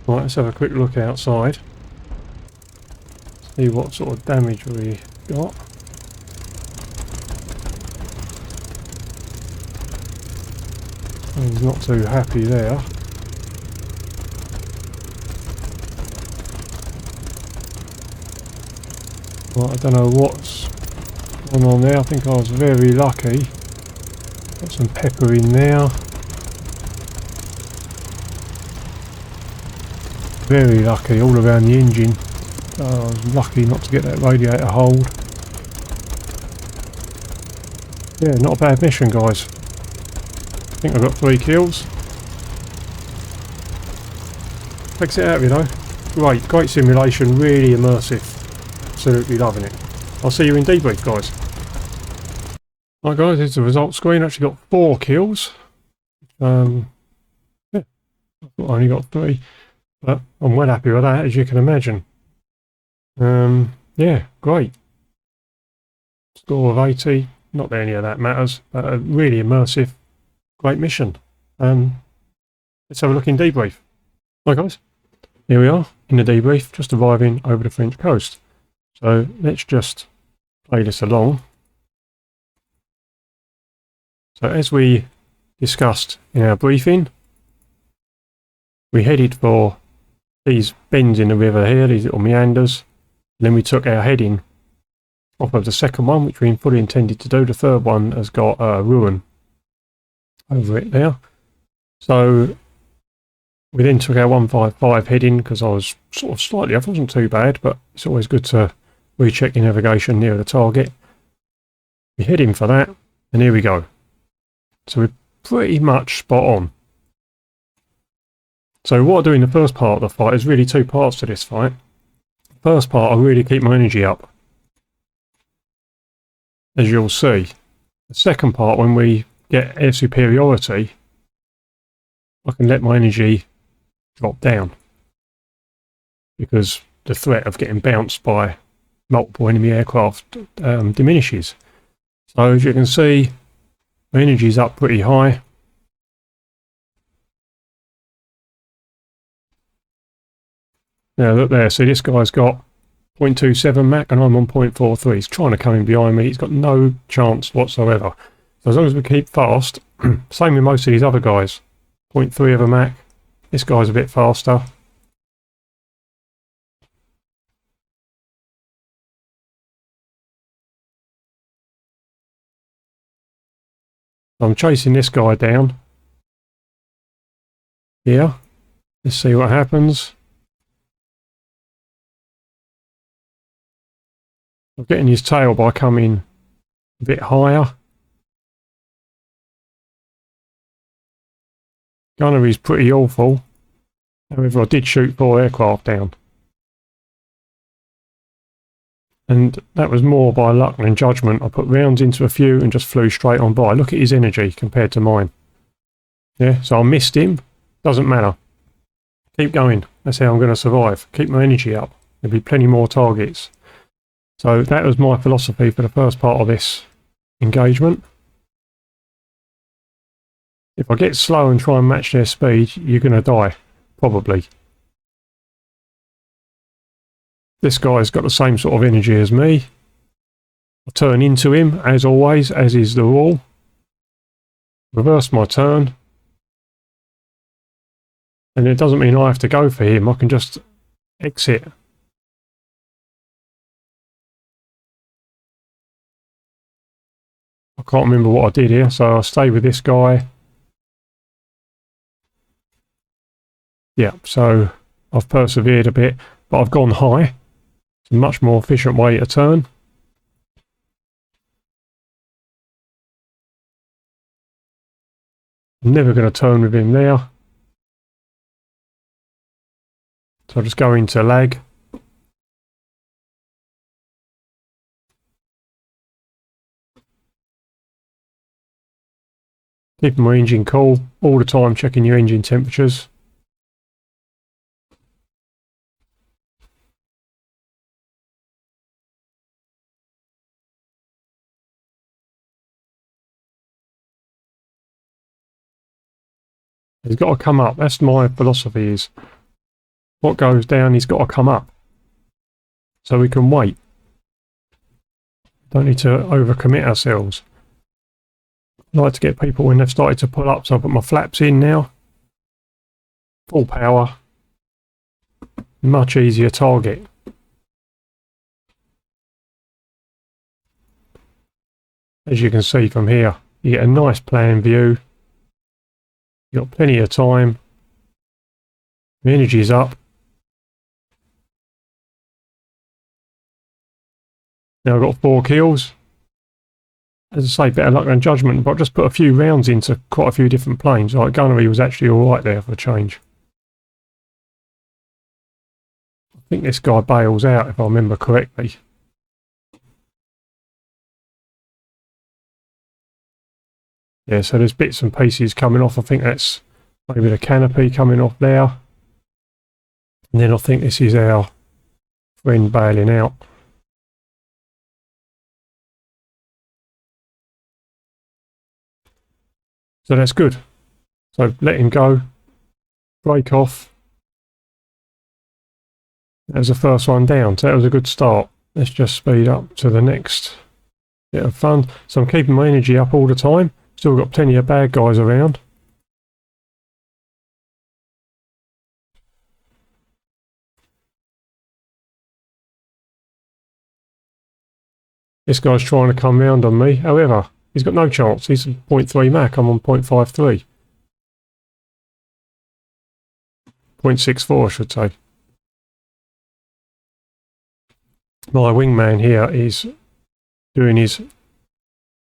Right, let's have a quick look outside. See what sort of damage we got. He's not too happy there. Right, I don't know what's going on there. I think I was very lucky. Got some pepper in there. Very lucky all around the engine. I was lucky not to get that radiator hold. Yeah, not a bad mission, guys. I think I got 3 kills. Takes it out of you though. Great simulation, really immersive. Absolutely loving it. I'll see you in debrief, guys. Right guys, here's the results screen. Actually got 4 kills. Yeah, I thought I only got 3. But I'm well happy with that, as you can imagine. Yeah, great. Score of 80. Not that any of that matters, but a really immersive, great mission. Let's have a look in debrief. Hi guys, here we are in the debrief, just arriving over the French coast. So let's just play this along. So as we discussed in our briefing, we headed for these bends in the river here, these little meanders. And then we took our heading off of the second one, which we fully intended to do. The third one has got a ruin over it there. So we then took our 155 heading because I was sort of slightly off. It wasn't too bad, but it's always good to recheck your navigation near the target. We head in for that, and here we go. So we're pretty much spot on. So what I do in the first part of the fight is really 2 parts to this fight. The first part, I really keep my energy up, as you'll see. The second part, when we get air superiority, I can let my energy drop down, because the threat of getting bounced by multiple enemy aircraft diminishes. So as you can see, my energy's up pretty high. Now look there, see this guy's got 0.27 Mach and I'm on 0.43. He's trying to come in behind me. He's got no chance whatsoever. So as long as we keep fast, same with most of these other guys. 0.3 of a Mach. This guy's a bit faster. I'm chasing this guy down. Here. Let's see what happens. I'm getting his tail by coming a bit higher. Gunnery's pretty awful. However, I did shoot 4 aircraft down. And that was more by luck than judgment. I put rounds into a few and just flew straight on by. Look at his energy compared to mine. Yeah, so I missed him. Doesn't matter. Keep going. That's how I'm going to survive. Keep my energy up. There'll be plenty more targets. So that was my philosophy for the first part of this engagement. If I get slow and try and match their speed, you're going to die. Probably. This guy's got the same sort of energy as me. I turn into him, as always, as is the rule. Reverse my turn. And it doesn't mean I have to go for him, I can just exit. I can't remember what I did here, so I'll stay with this guy. Yeah, so I've persevered a bit, but I've gone high. It's a much more efficient way to turn. I'm never going to turn with him there. So I'll just go into lag. Keeping my engine cool, all the time checking your engine temperatures. He's got to come up. That's my philosophy is what goes down, he's got to come up. So we can wait. Don't need to overcommit ourselves. I like to get people when they've started to pull up, so I'll put my flaps in now. Full power. Much easier target. As you can see from here, you get a nice plan view. You've got plenty of time. The energy's up. Now I've got 4 kills. As I say, better luck than judgment, but I just put a few rounds into quite a few different planes. Like gunnery was actually alright there for a change. I think this guy bails out if I remember correctly. Yeah, so there's bits and pieces coming off. I think that's maybe the canopy coming off there. And then I think this is our friend bailing out. So that's good. So let him go. Break off. That was the first one down. So that was a good start. Let's just speed up to the next bit of fun. So I'm keeping my energy up all the time. Still got plenty of bad guys around. This guy's trying to come round on me. However, he's got no chance. He's 0.3 Mach. I'm on 0.53. 0.64, I should say. My wingman here is doing his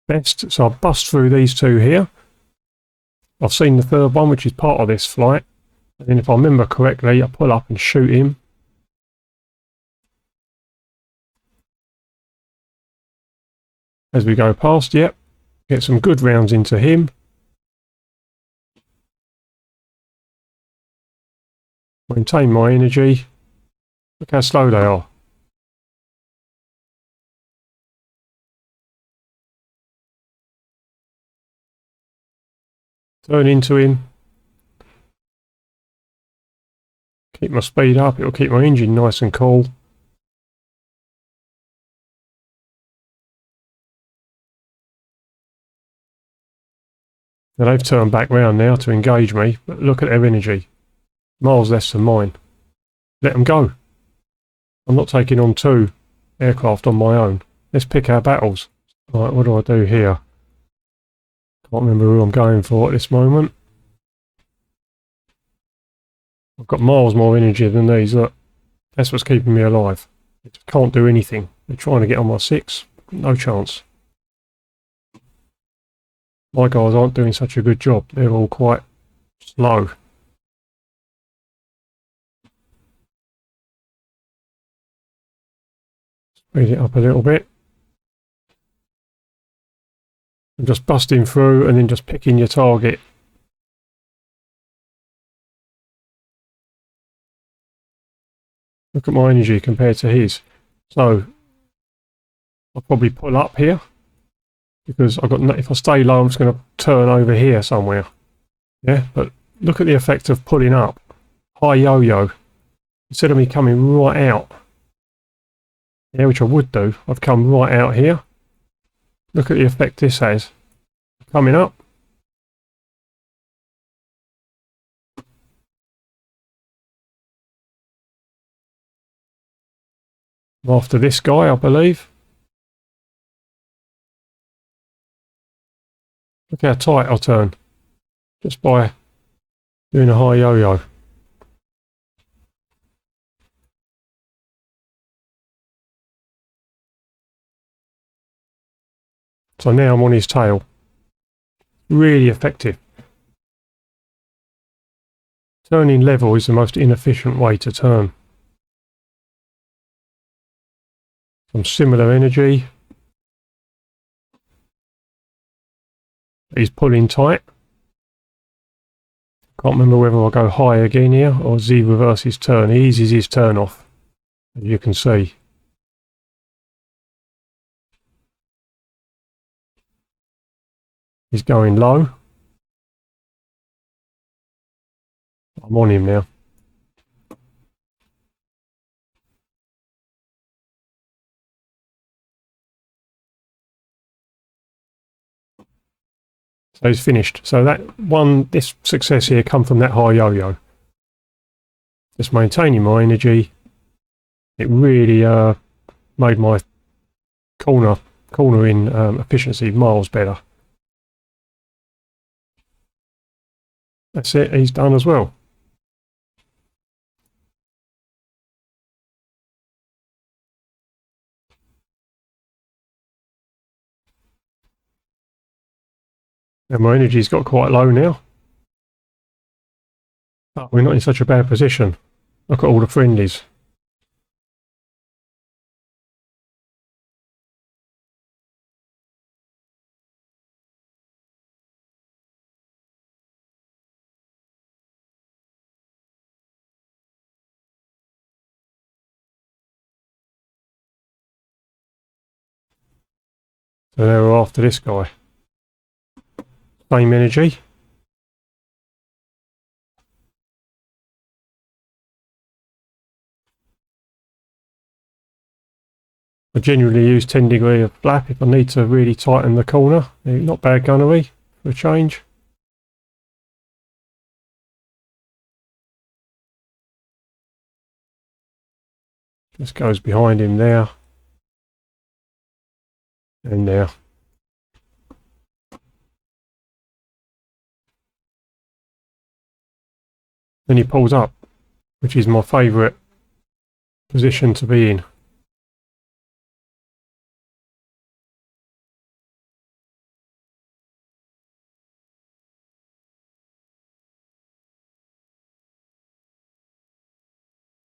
best. So I'll bust through these two here. I've seen the third one, which is part of this flight. And then if I remember correctly, I pull up and shoot him. As we go past, yep. Get some good rounds into him. Maintain my energy. Look how slow they are. Turn into him. Keep my speed up, it'll keep my engine nice and cool. Now they've turned back round now to engage me, but look at their energy. Miles less than mine. Let them go. I'm not taking on 2 aircraft on my own. Let's pick our battles. Right, what do I do here? Can't remember who I'm going for at this moment. I've got miles more energy than these, look. That's what's keeping me alive. I just can't do anything. They're trying to get on my 6. No chance. My guys aren't doing such a good job. They're all quite slow. Speed it up a little bit. I'm just busting through and then just picking your target. Look at my energy compared to his. So I'll probably pull up here because I've got no, if I stay low I'm just going to turn over here somewhere. Yeah, but look at the effect of pulling up. High yo-yo. Instead of me coming right out. Yeah, which I would do. I've come right out here. Look at the effect this has. Coming up. After this guy, I believe. Look how tight I'll turn. Just by doing a high yo-yo. So now I'm on his tail. Really effective. Turning level is the most inefficient way to turn. Some similar energy. He's pulling tight. Can't remember whether I go high again here or Z reverse his turn. He eases his turn off, as you can see. He's going low. I'm on him now. So he's finished. So that one, this success here come from that high yo-yo. Just maintaining my energy. It really made my cornering efficiency miles better. That's it, he's done as well. And my energy's got quite low now. But we're not in such a bad position. Look at all the friendlies. So now we're after this guy. Same energy. I generally use 10 degree of flap if I need to really tighten the corner. Not bad gunnery for a change. Just goes behind him there. And there. Then he pulls up, which is my favourite position to be in.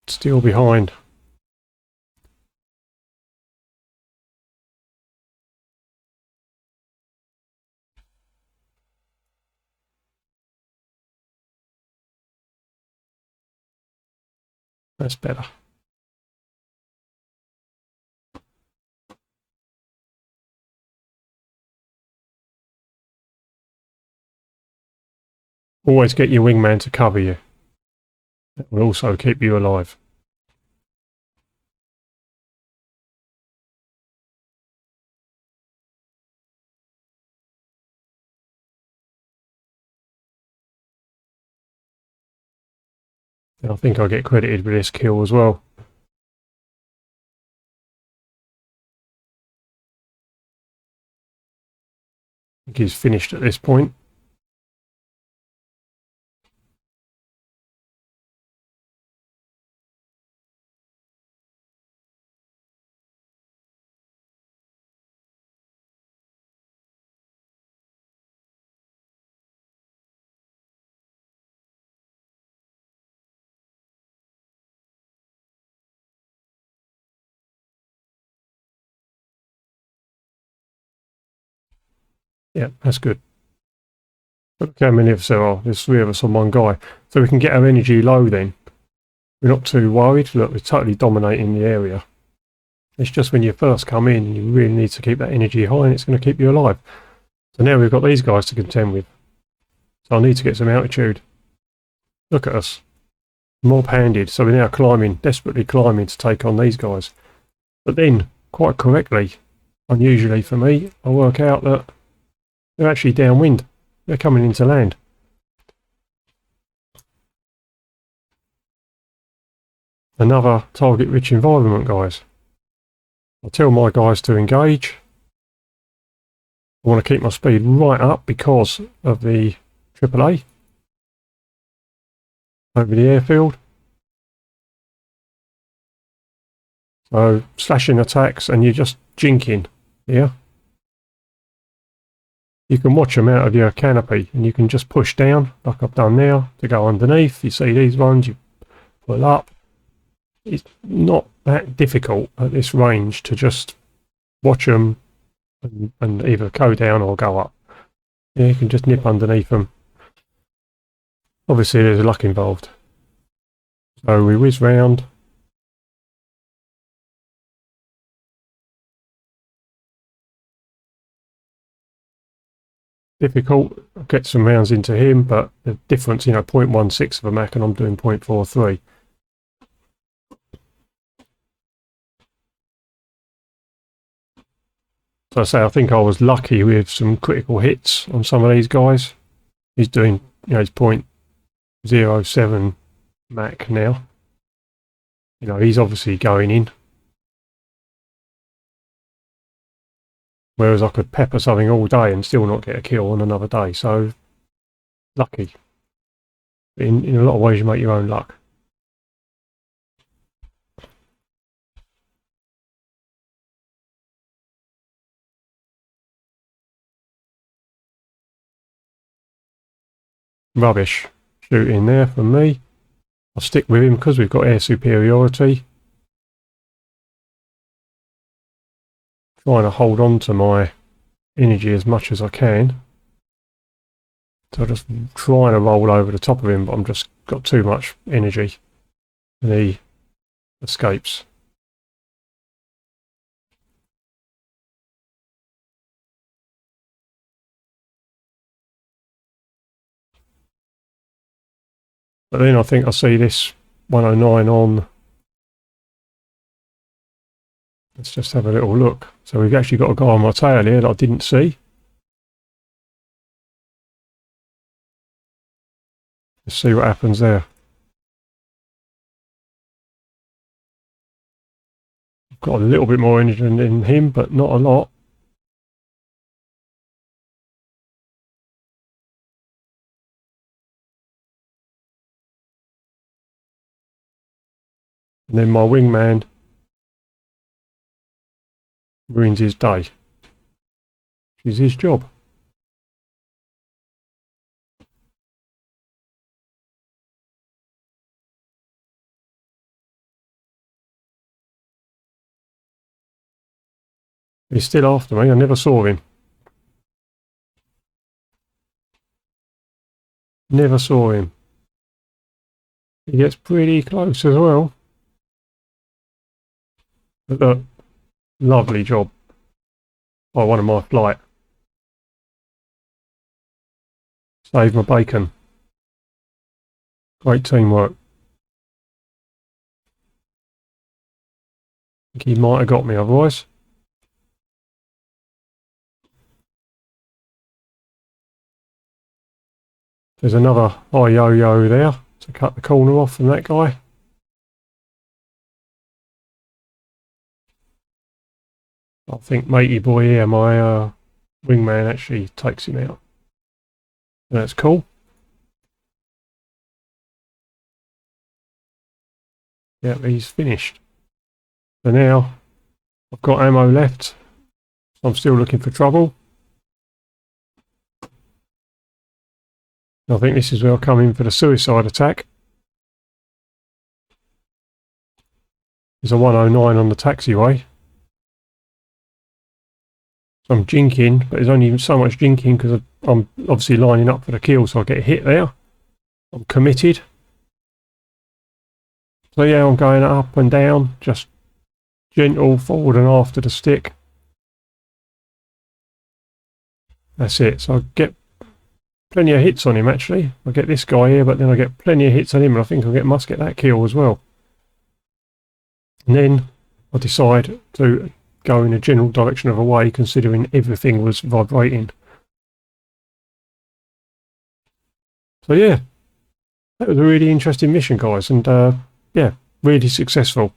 Still behind. That's better. Always get your wingman to cover you. That will also keep you alive. And I think I get credited with this kill as well. I think he's finished at this point. Yeah, that's good. Look how many of us there are. There's 3 of us on one guy. So we can get our energy low then. We're not too worried. Look, we're totally dominating the area. It's just when you first come in, you really need to keep that energy high and it's going to keep you alive. So now we've got these guys to contend with. So I need to get some altitude. Look at us. Mob-handed. So we're now climbing, desperately climbing to take on these guys. But then, quite correctly, unusually for me, I work out that they're actually downwind. They're coming into land. Another target-rich environment, guys. I tell my guys to engage. I want to keep my speed right up because of the AAA over the airfield. So slashing attacks and you're just jinking here. You can watch them out of your canopy and you can just push down like I've done now to go underneath. You see these ones, you pull up. It's not that difficult at this range to just watch them and either go down or go up. Yeah, you can just nip underneath them. Obviously there's luck involved. So we whiz round. Difficult. I'll get some rounds into him, but the difference, 0.16 of a Mach and I'm doing 0.43. So I say I think I was lucky with some critical hits on some of these guys. He's doing, his 0.07 Mach now. He's obviously going in. Whereas I could pepper something all day and still not get a kill on another day. So, lucky. In a lot of ways you make your own luck. Rubbish shooting there from me. I'll stick with him because we've got air superiority. Trying to hold on to my energy as much as I can. So I'm just trying to roll over the top of him, but I'm just got too much energy and he escapes. But then I think I see this 109 on. Let's just have a little look. So we've actually got a guy on my tail here that I didn't see. Let's see what happens there. I've got a little bit more energy than him, but not a lot. And then my wingman ruins his day. It's his job. He's still after me. I never saw him. Never saw him. He gets pretty close as well. But look, lovely job by one of my flight. Saved my bacon. Great teamwork. I think he might have got me otherwise. There's another high yo-yo there to cut the corner off from that guy. I think matey boy here, my wingman, actually takes him out. And that's cool. Yeah, he's finished. So now I've got ammo left. I'm still looking for trouble. I think this is where I'll come in for the suicide attack. There's a 109 on the taxiway. So I'm jinking, but there's only so much jinking because I'm obviously lining up for the kill, so I get hit there. I'm committed. So yeah, I'm going up and down, just gentle forward and after the stick. That's it. So I get plenty of hits on him actually. I get this guy here, but then I get plenty of hits on him, and I think must get that kill as well. And then I decide to go in a general direction of away, considering everything was vibrating. So yeah, that was a really interesting mission, guys, and yeah, really successful.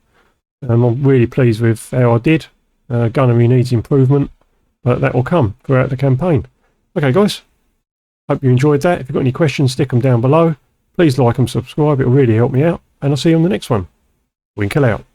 I'm really pleased with how I did. Gunnery needs improvement, but that will come throughout the campaign. Okay guys, hope you enjoyed that. If you've got any questions, stick them down below. Please like and subscribe, it will really help me out, and I'll see you on the next one. Winkle out.